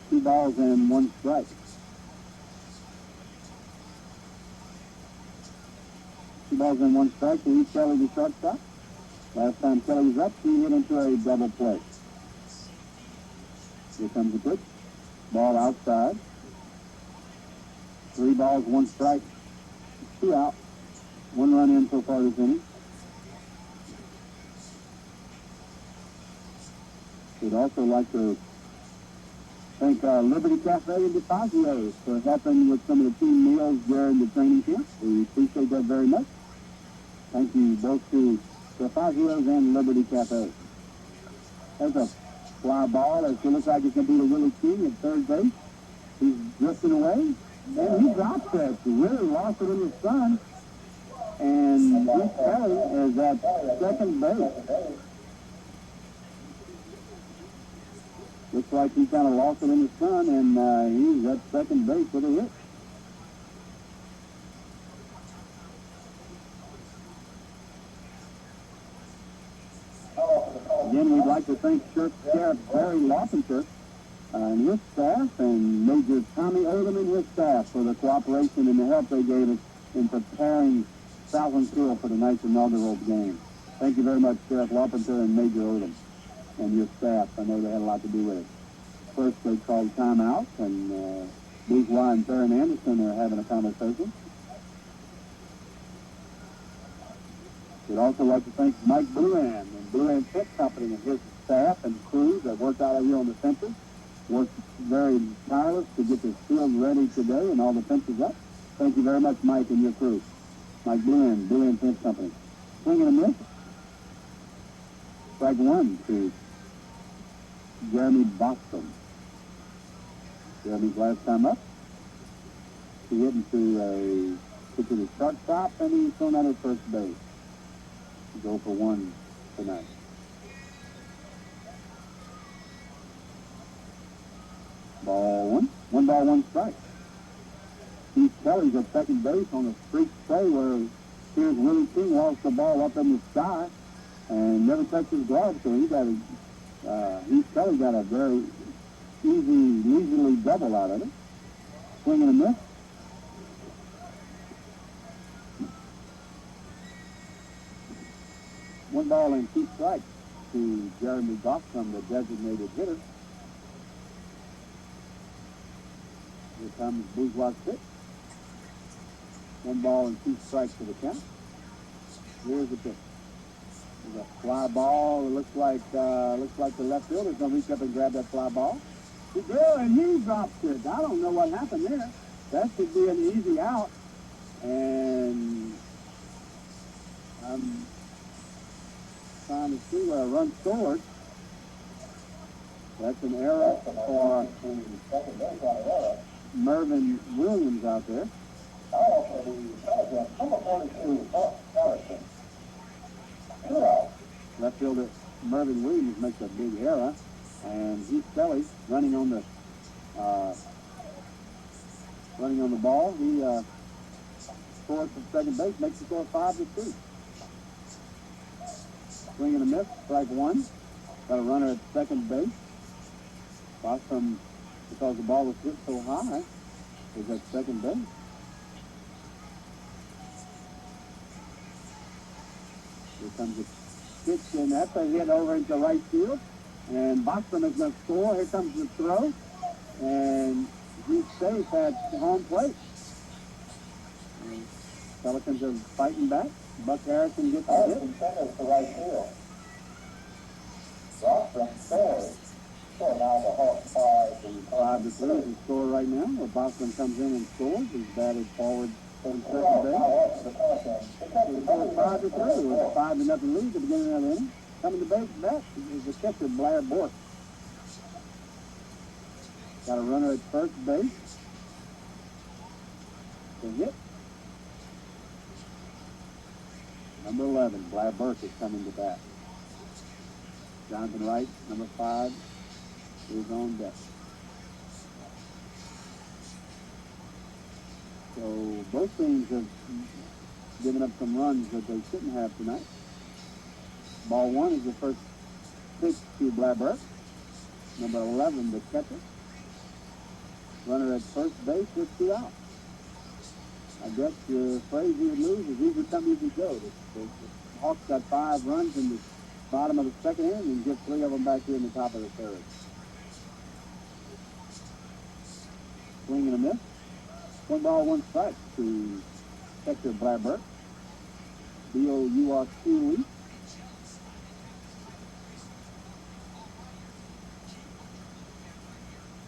2 balls and 1 strike. Two balls and 1 strike to Heath Kelly, the shortstop. Last time Kelly was up, he hit into a double play. Here comes the pitch. Ball outside. 3 balls, 1 strike. 2 out. 1 run in so far this inning. We'd also like to thank Liberty Cafe and DeFazio's for helping with some of the team meals during the training camp. We appreciate that very much. Thank you both to DeFazio's and Liberty Cafe. There's a fly ball. It looks like it's going to be the Willie King at third base. He's drifting away. And he drops it. Really lost it in the sun. And Heath Kelly is at second base. Looks like he kind of lost it in the sun, and he's at second base with a hit. Again, we'd like to thank Sheriff Barry Loffenshire and his staff, and Major Tommy Odom and his staff for the cooperation and the help they gave us in preparing Southland Field for tonight's inaugural game. Thank you very much, Sheriff Loffenshire and Major Odom and your staff. I know they had a lot to do with it. First, they called timeout, and Bourgeois and Theron Anderson are having a conversation. We'd also like to thank Mike Bluan and Bluan Pet Company and his staff and crews that worked out here on the fences. Worked very tireless to get this field ready today and all the fences up. Thank you very much, Mike and your crew. Mike Blue End Fence Company. Swing and a miss. Strike one to Jeremy Bostrom. Jeremy's last time up. He hit into the shortstop, and he's thrown out at first base. Go for one tonight. Ball one. 1 ball, 1 strike. Steve Kelly's at second base on a streak play where here's Willie King lost the ball up in the sky and never touched his glove, so Steve Kelly got a very leisurely double out of it. Swing and a miss. One ball and 2 strikes to Jeremy Bostrom, the designated hitter. Here comes Bourgeois pitch. 1 ball and 2 strikes for the count. Here's the pitch. There's a fly ball. It looks like the left fielder's going to reach up and grab that fly ball. He did, and he dropped it. I don't know what happened there. That should be an easy out. And I'm trying to see where a run scored. That's an error for Mervyn Williams out there. Left fielder Mervyn Williams makes a big error, and Heath Kelly running on the ball. He scores from second base, makes the score 5-2. Swing and a miss, strike one. Got a runner at second base. Bostrom, because the ball was hit so high, is at second base. Here comes the pitch, and that's a hit over into right field. And Bostrom is going to score. Here comes the throw. And he's safe at home plate. And Pelicans are fighting back. Buck Harrison gets the hit. Centers to right field. Bostrom scores. So now the Hawks 5-3 is the score right now, where Bostrom comes in and scores. He's batted forward from second base. The score is 5-3 with a 5-0 lead at the beginning of the inning. Coming to base back is the catcher, Blair Bork. Got a runner at first base. The hit. Number 11, Blair Burke is coming to bat. Jonathan Wright, number 5, is on deck. So both teams have given up some runs that they shouldn't have tonight. Ball one is the first pitch to Blair Burke. Number 11, the catcher. Runner at first base with 2 outs. I guess the phrase he would lose is easy come, easy go. The Hawks got 5 runs in the bottom of the second inning and get 3 of them back here in the top of the third. Swing and a miss. 1 ball, 1 strike to catcher Blair Burke. B-O-U-R-Q-E.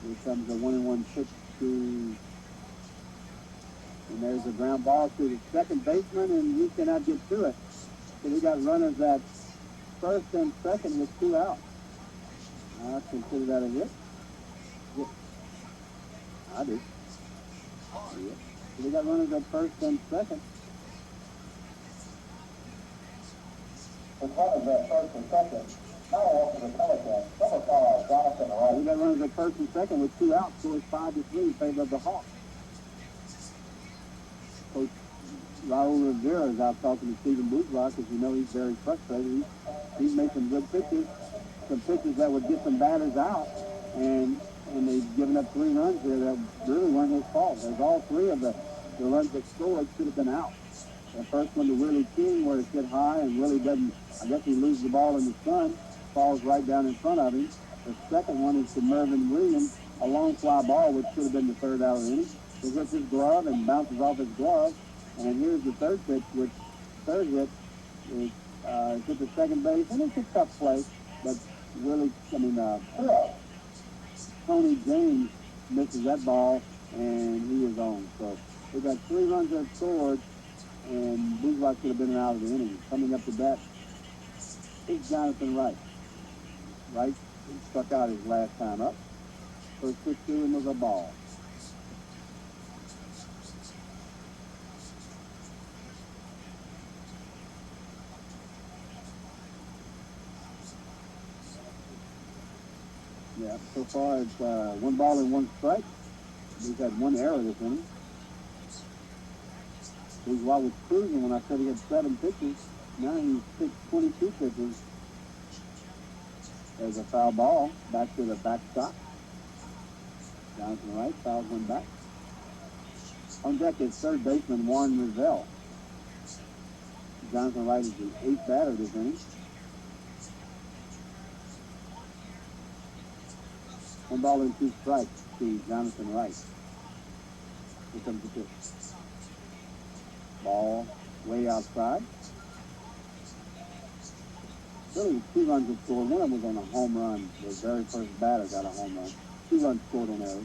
Here comes a 1-1 pitch to, and there's a ground ball to the second baseman, and he cannot get to it. So we got runners at first and second with 2 outs. I consider that a hit. Yeah. I do. Yeah. So we got runners at first and second. The runners at first and second. Now off to the Pelicans. Number 5, Jonathan Wright. We got runners at first and second with 2 outs, so it's 5-3 in favor of the Hawks. Coach Raul Rivera is out talking to Stephen Bourgeois because you know he's very frustrated. He's made some good pitches, some pitches that would get some batters out, and they've given up 3 runs here that really weren't his fault. There's all 3 of the runs that scored should have been out. The first one to Willie King where it's hit high and Willie doesn't, I guess he loses the ball in the sun, falls right down in front of him. The second one is to Mervyn Williams, a long fly ball which should have been the 3rd out of the inning. He hits his glove and bounces off his glove. And here's the 3rd pitch, which 3rd hit is hit the second base. And it's a tough play, but Tony James misses that ball, and he is on. So we got 3 runs that scored, and Bourgeois could have been out of the inning. Coming up to bat is Jonathan Wright. Wright struck out his last time up. First pitch to him was a ball. Yeah, so far it's 1 ball and 1 strike. He's had 1 error this inning. Bourgeois was cruising when I said he had 7 pitches. Now he's pitched 22 pitches. There's a foul ball back to the backstop. Jonathan Wright fouls one back. On deck is third baseman Warren Rizell. Jonathan Wright is the 8th batter this inning. 1 ball and 2 strikes to Jonathan Wright. Here comes the pitch. Ball way outside. Really, 2 runs were scored. One of them was on a home run. The very first batter got a home run. 2 runs scored on those.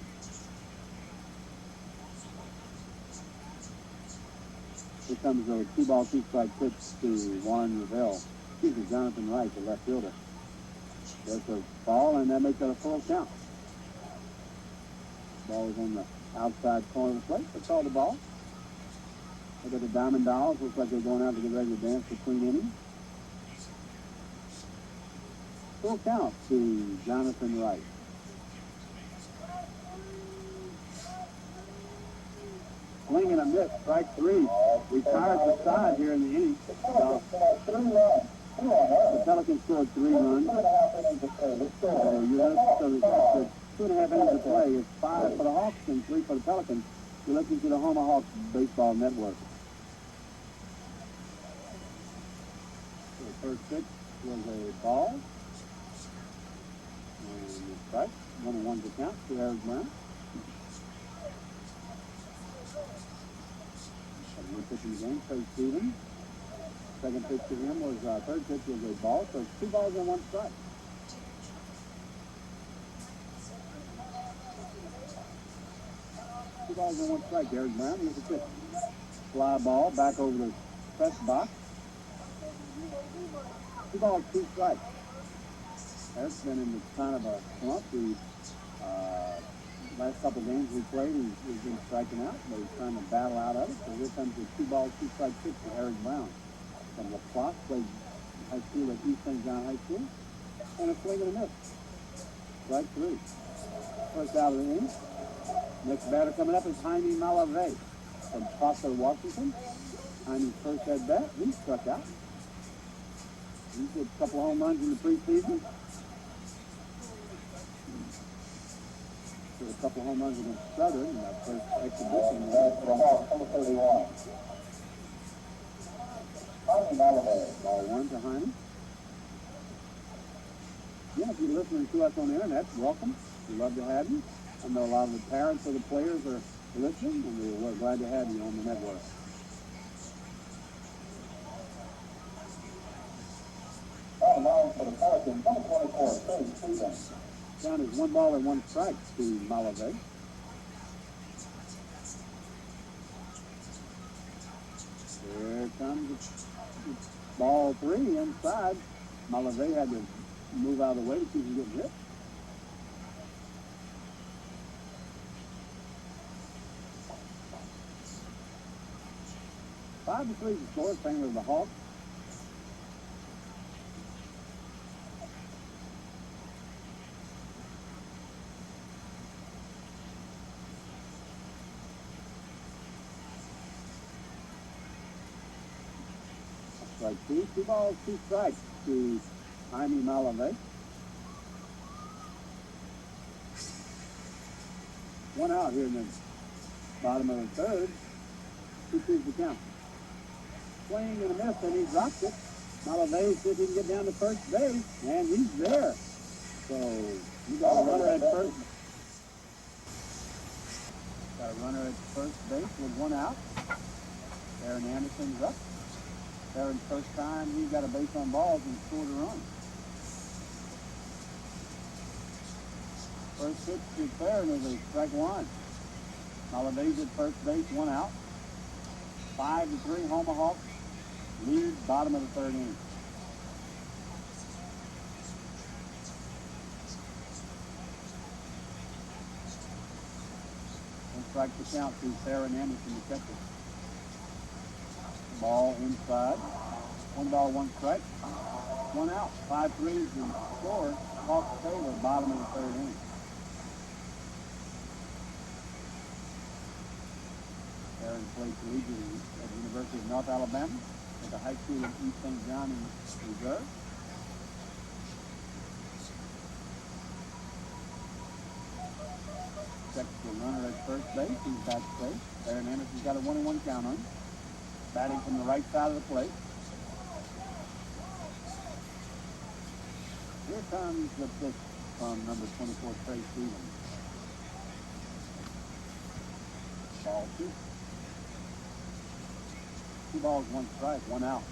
Here comes a 2 ball, 2 strike pitch to Warren Rizell. Excuse me, Jonathan Wright, the left fielder. There's a ball, and that makes it a full count. Ball is on the outside corner of the plate. They call the ball. Look at the Diamond Dolls. Looks like they're going out to get ready to dance between innings. Full count to Jonathan Wright. Swing and a miss. Strike 3. Retires the side here in the inning. The Pelicans scored 3 runs. So you have 2.5 innings to play. It's 5 for the Hawks and 3 for the Pelicans. You're listening to the Houma Hawks Baseball Network. The first pitch was a ball. And a strike. 1-1 to count to Eric Brown. One pitch in the game, Trey Stevens. Second pitch to him was, third pitch was a ball, so it's 2 balls and 1 strike. Two balls and 1 strike, Eric Brown. Here's the pitch. Fly ball back over the press box. 2 balls, 2 strikes. Eric's been in kind of a slump. Last couple of games we played, he's been striking out, but he's trying to battle out of it. So here comes the 2 ball, 2 strike pitch to Eric Brown. From La Place, played high school at East St. John High School. And a swing and a miss. Strike 3. First out of the inning. Next batter coming up is Jaime Malave from Prosser, Washington. Jaime's first at bat. He struck out. He hit a couple home runs in the preseason. A couple home runs against Southern in that first exhibition. Number 31. Ball 1 to Jaime. Yeah, if you're listening to us on the internet, welcome. We'd love to have you. I know a lot of the parents of the players are listening, and we're glad to have you on the network. Now for the Pelicans, number 24, Trey Stevens. Count is 1 ball and 1 strike to Malave. Here comes ball 3 inside. Malave had to move out of the way to keep him getting hit. Five to 3 to score, same as the Hawks. Strike 2, 2 balls, 2 strikes to Jaime Malave. 1 out here in the bottom of the 3rd. 2-2 the count. Swing and a miss, and he dropped it. Malave says he can get down to first base, and he's there. So you got a runner at first. Got a runner at first base with 1 out. Aaron Anderson's up. Aaron's first time he got a base on balls and scored a run. First pitch to Aaron is a strike 1. Malave's at first base, 1 out. 5-3, Houma Hawks lead, bottom of the third inning. One strike to count to Sarah and Anderson, the catcher. Ball inside. 1 ball, 1 strike. 1 out. 5-3 is the score. Hawks Taylor, bottom of the third inning. Aaron played collegiate at the University of North Alabama, at the high school in East St. John in Reserve. Checks the runner at first base. He's back to base. Aaron Anderson's got a 1-1 count on him. Batting from the right side of the plate. Here comes the pitch from number 24, Trey Stevens. Ball 2. 2 balls, 1 strike, 1 out.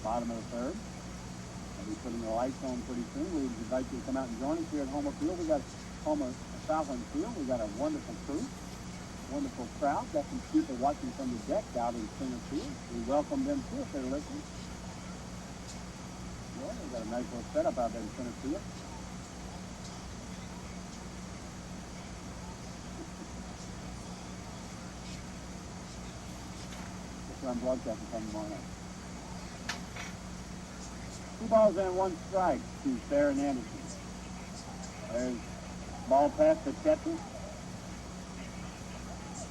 Bottom of the third. We'll be putting the lights on pretty soon. We invite you to come out and join us here at Houma Field. We got Houma Southland Field. We got a wonderful crew, wonderful crowd. Got some people watching from the deck out in center field. We welcome them too if they're listening. Yeah, we got a nice little setup out there in center field. I'm broadcasting from tomorrow night. 2 balls and 1 strike to Sarah and Anderson. There's ball past the catcher.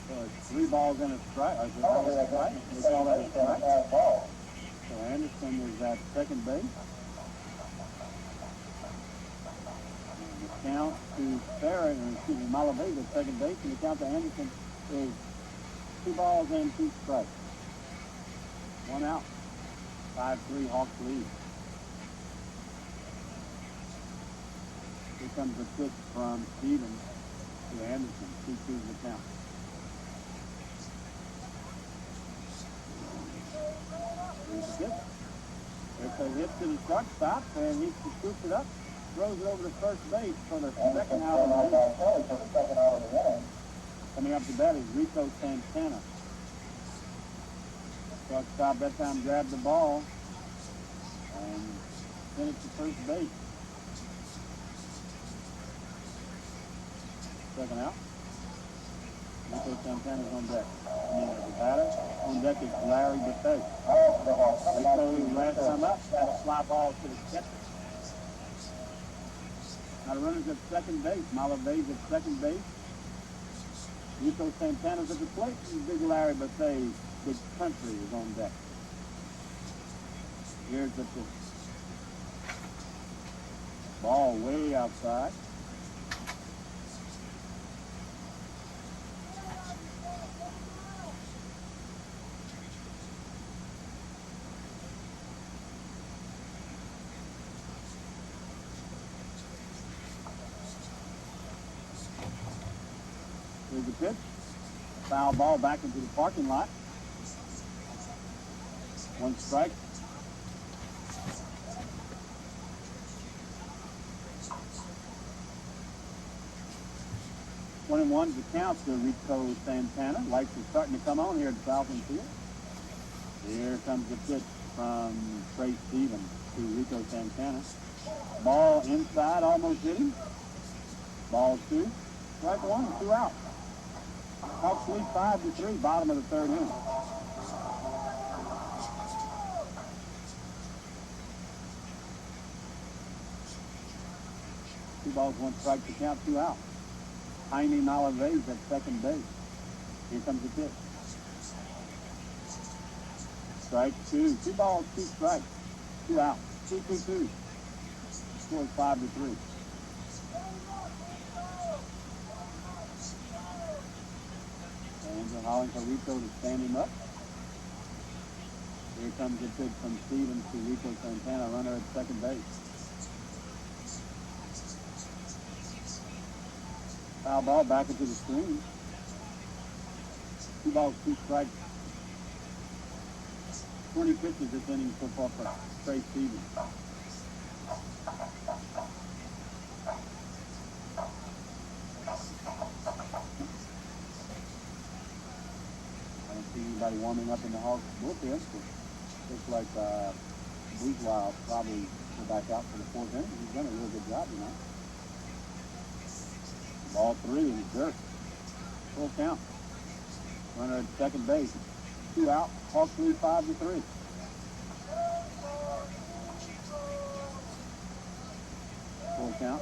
So it's 3 balls and a strike. Or strike. They call that a strike. So Anderson is at second base. And the count to Sarah, excuse me, Malavega at second base, and the count to Anderson is 2 balls and 2 strikes. 1 out. 5-3 Hawks lead. Here comes the pitch from Stevens to Anderson. 2-2 the count. Here's the pitch. It's a hit to the shortstop, and he scoops it up, throws it over to first base for the second out of the inning. Coming up to bat is Rico Santana. Shortstop that time grabbed the ball and sent it to first base. Second out. Rico Santana's on deck. The batter on deck is Larry Buffet. Rico, last time up, had a fly ball to the catcher. Now the runner's at second base. Malavega at second base. Rico Santana's at the plate. And Big Larry Buffet, Big Country, is on deck. Here's the pitch. Ball way outside. Here's the pitch. Foul ball back into the parking lot. 1 strike. One and 1 to count to Rico Santana. Lights are starting to come on here at Southland Field. Here comes the pitch from Trey Stevens to Rico Santana. Ball inside, almost hit him. Ball 2. Strike 1, 2 out. Hawks lead 5-3, bottom of the third inning. Two balls, 1 strike to count, 2 out. Jaime Malavega at second base. Here comes the pitch. Strike 2. 2 balls, 2 strikes. 2 out. 2-2-2. Scores 5-3. Angel Holling for Rico to stand him up. Here comes the pitch from Stevens to Rico Santana, runner at second base. Foul ball back into the screen. 2 balls, 2 strikes. 20 pitches this inning so far for Trey Stevens. I don't see everybody warming up in the Hawks bullpen. Looks like Bourgeois probably go back out for the fourth inning. He's done a real good job, you know. Ball 3 in the dirt. Full count. Runner at second base. 2 out. Hawks lead 5-3. Full count.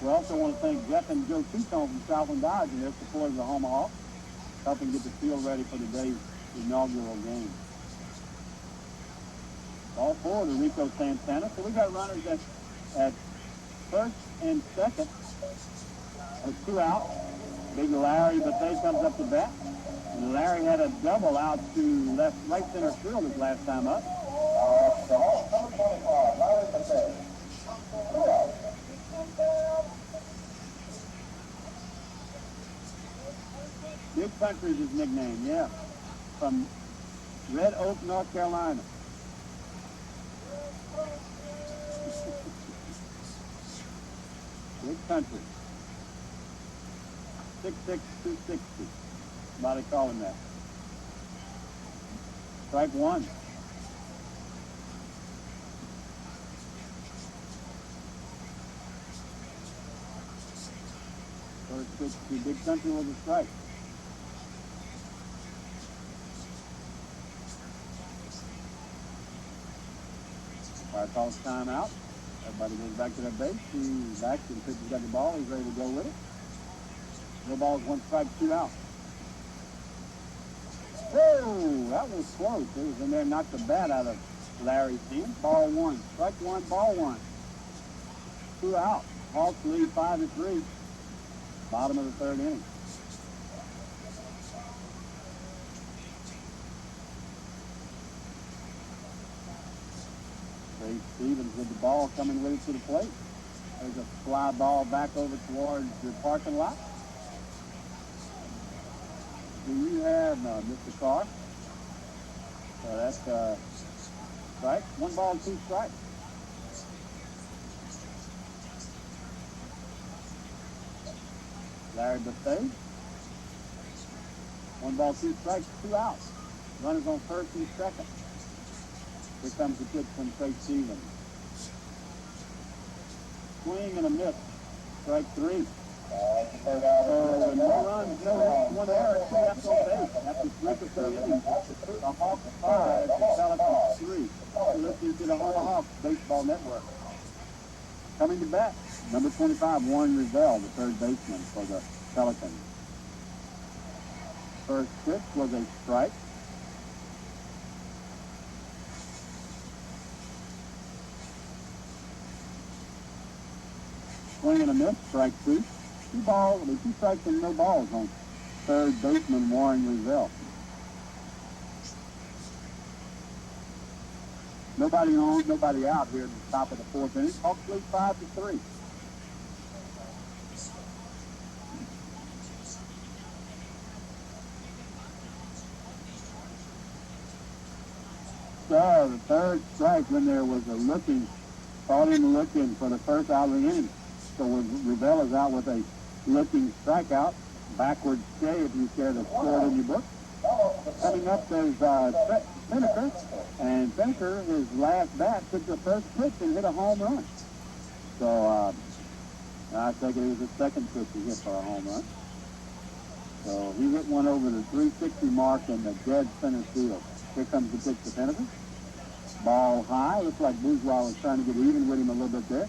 We also want to thank Jeff and Joe Keaton from Southland Dodge and their support of the Houma Hawks, helping get the field ready for today's inaugural game. Ball 4 to Rico Santana. So we got runners at first and second. With 2 out. Big Larry Buffet comes up to bat. And Larry had a double out to right center field his last time up. Number 25, Larry Buffet. 2 out. Big Country is his nickname, yeah. From Red Oak, North Carolina. Big Country. 6'6", 260. Somebody call him that. Strike 1. First pitch to Big Country was a strike. Fire calls timeout. Everybody goes back to their base. He's back and pitcher's got the ball. He's ready to go with it. No balls, 1 strike, 2 out. Whoa, that was close. It was in there, knocked the bat out of Larry's hand. Ball 1, strike 1, ball 1. 2 out. Hawks lead 5-3. Bottom of the third inning. Trey Stevens with the ball coming with it to the plate. There's a fly ball back over towards the parking lot. Do you have Mr. Carr? So that's strike. 1 ball, 2 strikes. Larry Buffet. 1 ball, 2 strikes, 2 outs. Runners on first and second. Here comes the pitch from Trey Stevens. Swing and a miss. Strike 3. So no runs, no hits, 1 error, 2 left on base. After 3 for 3 innings, the Hawks 5, the Pelicans 3. You're listening to the Houma Hawks Baseball Network. Coming to bat, number 25, Warren Revelle, the third baseman for the Pelicans. First pitch was a strike. Swing and a miss, strike 2. 2 strikes and no balls on third baseman Warren Revelle. Nobody on, nobody out here at the top of the fourth inning. Hawks lead 5-3. So the third strike when there was a looking, caught him looking for the first out of the inning. So Revelle is out with a looking strikeout. Backwards K if you care to score it in your book. Coming up there's Pensacola, and Pensacola, his last bat, took the first pitch and hit a home run. So I think it was the second pitch he hit for a home run. So he hit one over the 360 mark in the dead center field. Here comes the pitch to Pensacola. Ball high. Looks like Bourgeois was trying to get even with him a little bit there.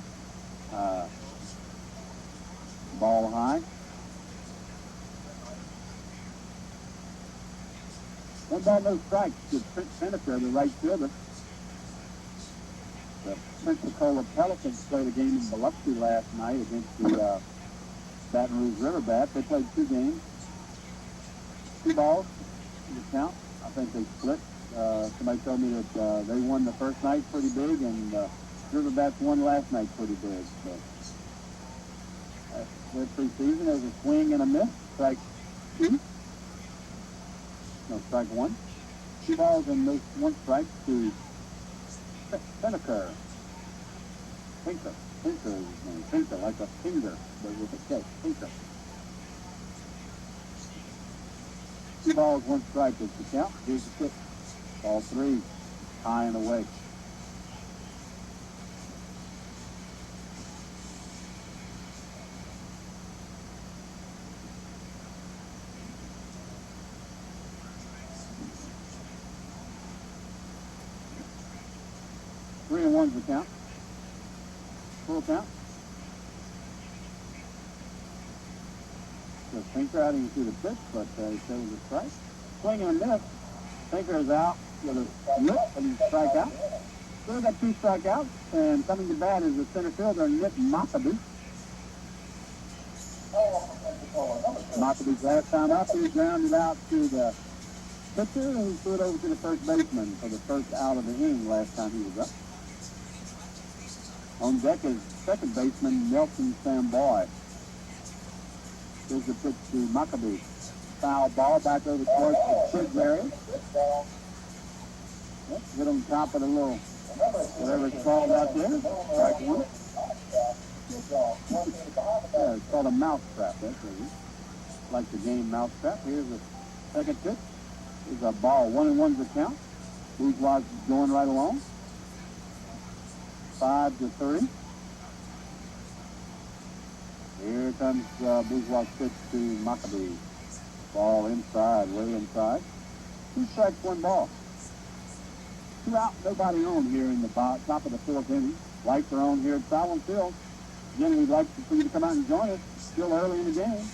Ball high. 1 ball, no strikes to Pensacola, the right fielder. The Pensacola Pelicans played a game in Biloxi last night against the Baton Rouge River Bats. They played 2 games. 2 balls in the count. I think they split. Somebody told me that they won the first night pretty big, and River Bats won last night pretty big. So their preseason. There's a swing and a miss. Strike 2. No, strike 1. 2 balls and no 1 strike to Pensacola. Pinker. Pinker is his name. Pinker, like a finger, but with a K. Pinker. 2 balls, 1 strike is the count. Here's the pitch. Ball 3, high and away. Three and one's the count. Full count. The sinker out, you can see the pitch, but he said it was a strike. Swing and a miss. Sinker is out with a nip and strike out. Still got 2 strikeouts, and coming to bat is the center fielder, Nick Maccabee. Maccabee's last time up, he grounded out to the pitcher, who threw it over to the first baseman for the first out of the inning last time he was up. On deck is second baseman Nelson Samboy. Here's the pitch to Maccabee. Foul ball back over towards the kids area. Yep, hit on top of the little, whatever it's called out there. Strike 1. Yeah, it's called a mouse trap. That's what it is. Like the game mouse trap. Here's the second pitch. Here's a ball. 1-1's the count. Bourgeois going right along. 5-3. Here comes Bourgeois' pitch to Maccabee. Ball inside, way inside. 2 strikes, 1 ball. 2 out, nobody on here in the top of the 4th inning. Lights are on here at Solomon Field. Again, we'd like for you to come out and join us. Still early in the game.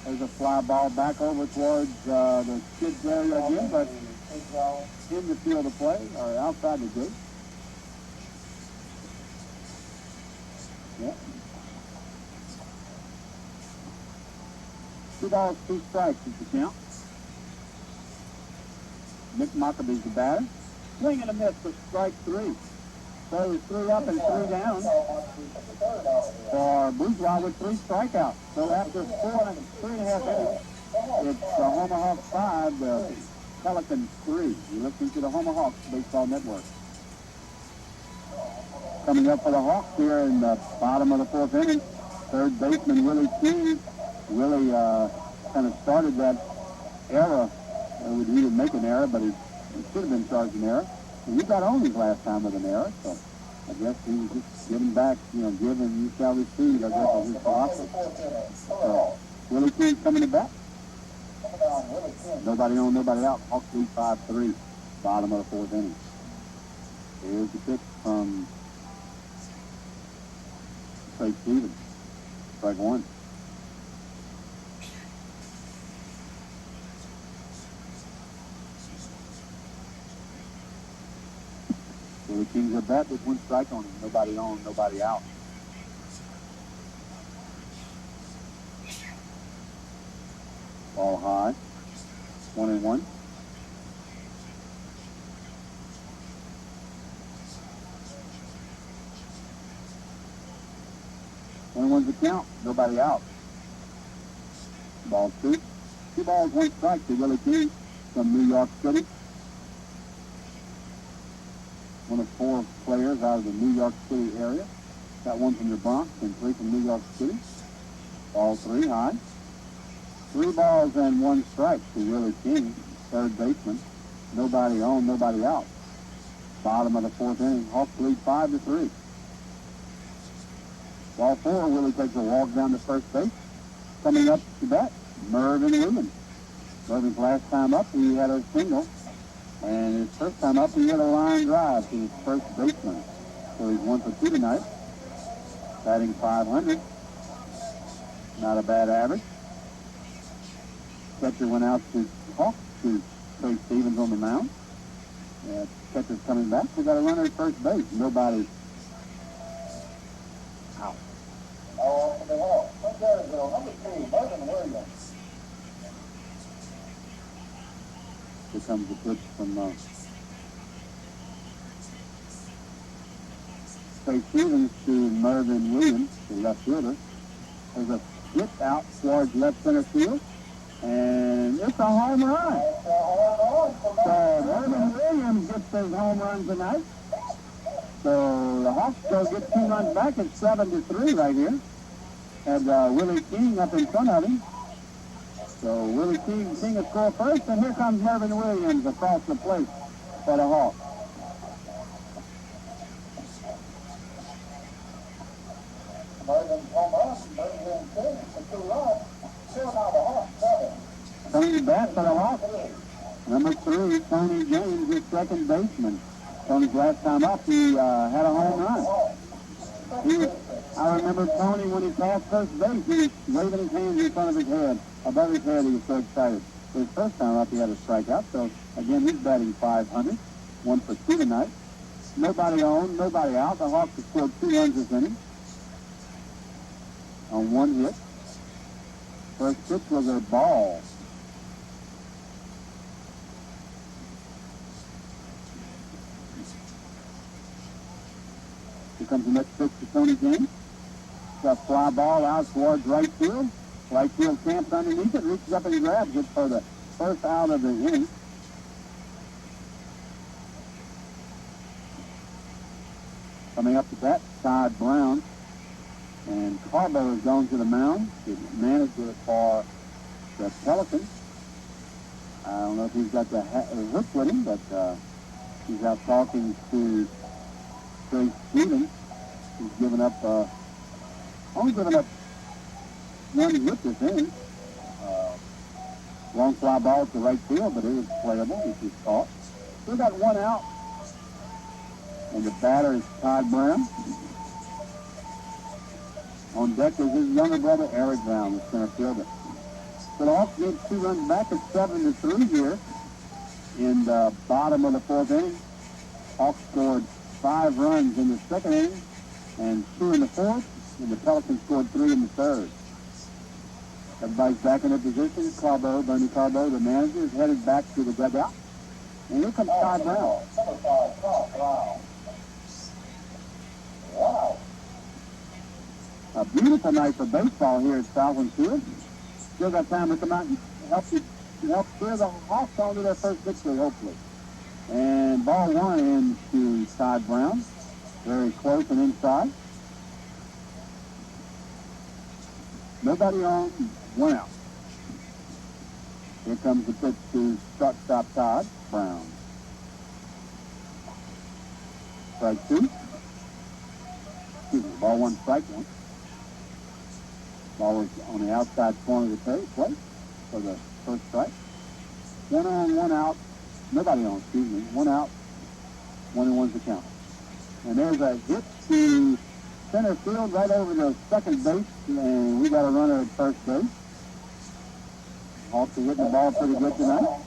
There's a fly ball back over towards the kids area again, but in the field of play, or outside the gate. Yeah. 2 balls, 2 strikes is the count. Nick Maccabee's the batter. Swing and a miss for strike 3. So it's 3 up and 3 down for Bourgeois with 3 strikeouts. So after 3.5 innings, it's the Houma Hawks 5, the Pelicans 3. You're listening to the Houma Hawks Baseball Network. Coming up for the Hawks here in the bottom of the 4th inning, third baseman Willie King. Willie kind of started that era. He didn't make an error, but he should have been charged an error. And he got on his last time with an error, so I guess he was just giving back, give and you shall receive, I guess, was his philosophy. So, Willie King's coming to bat. Nobody on, nobody out. Hawks lead 5-3, bottom of the 4th inning. Here's the pitch from Trey Stevens. Strike 1. Willie King's at bat with 1 strike on him. Nobody on, nobody out. Ball high. 1-1. One's the count. Nobody out. Ball 2. 2 balls, 1 strike to Willie King from New York City. One of 4 players out of the New York City area. Got 1 from the Bronx and 3 from New York City. Ball 3 high. 3 balls and 1 strike to Willie King, third baseman. Nobody on, nobody out. Bottom of the 4th inning. Hawks lead 5-3. Ball 4, Willie takes a walk down to first base. Coming up to bat, Mervyn Williams. Mervyn's last time up, he had a single. And his first time up, he hit a line drive to his first baseman. So he's 1 for 2 tonight. Batting .500. Not a bad average. Catcher went out to Hawks to Trey Stevens on the mound. Catcher's coming back. We got a runner at first base. Nobody out. Oh, for the Hawks. Number 2, Mervyn Williams. Here comes the pitch from Trey Stevens to Mervyn Williams, the left fielder. There's a hit out towards left center field, and it's a home run. So Mervyn Williams gets his home run tonight. So the Hawks go get 2 runs back. It's 7-3 right here. And Willie King up in front of him. So Willie King will score first, and here comes Mervyn Williams across the plate for the Hawks. Mervyn's home run, Mervyn King, it's a 2-run. So now the Hawks 7. Coming back for the Hawks. Number 3, Tony James, his second baseman. Tony's last time up, he had a home run. I remember Tony, when he passed first base, he was waving his hands in front of his head. Above his head, he was so excited. His first time up, he had a strikeout. So, again, he's batting .500. 1 for 2 tonight. Nobody on, nobody out. The Hawks have scored 2 runs this inning on 1 hit. First pitch was a ball. Here comes the next pitch to Tony James. Got a fly ball out towards right field. Right field camps underneath it, reaches up and grabs it for the first out of the inning. Coming up to bat, Todd Brown. And Carbo has gone to the mound, the manager for the Pelicans. I don't know if he's got the hook with him, but he's out talking to Trace Stevens. He's given up, only given up 1 hit this inning. Long fly ball to right field, but it was playable, which is caught. Still got 1 out. And the batter is Todd Brown. On deck is his younger brother, Eric Brown, the center fielder. So the Hawks get 2 runs back at 7-3 here in the bottom of the 4th inning. Hawks scored 5 runs in the 2nd inning and 2 in the 4th, and the Pelicans scored 3 in the 3rd. Everybody's back in their position. Bernie Carbo, the manager, is headed back to the dugout. And here comes Todd Brown. Wow. A beautiful night for baseball here at Southland Field. Still got time to come out and help clear the Hawks onto their first victory, hopefully. And ball 1 into Todd Brown. Very close and inside. Nobody on, 1 out. Here comes the pitch to shortstop Todd Brown. Strike 2. Excuse me, ball 1, strike 1. Ball was on the outside corner of the plate for the first strike. 1 on, 1 out. Nobody on, excuse me. 1 out. 1 and 1's the count. And there's a hit to center field right over the second base, and we got a runner at first base. Hawks are hitting the ball pretty good tonight.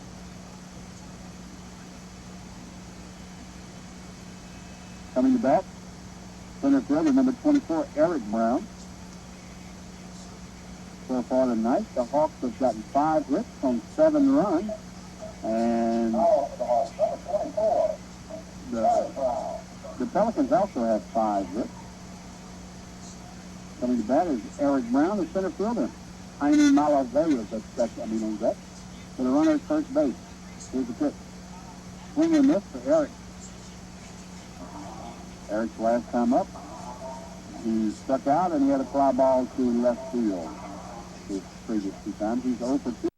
Coming to bat, center fielder number 24, Eric Brown. So far tonight, the Hawks have gotten 5 hits on 7 runs, and the Pelicans also have 5 hits. Coming to bat is Eric Brown, the center fielder. Jaime Malavea is on deck for the runner at first base. Here's the pitch. Swing and miss for Eric. Eric's last time up, he struck out and he had a fly ball to left field. His previous 2 times. He's 0 for 2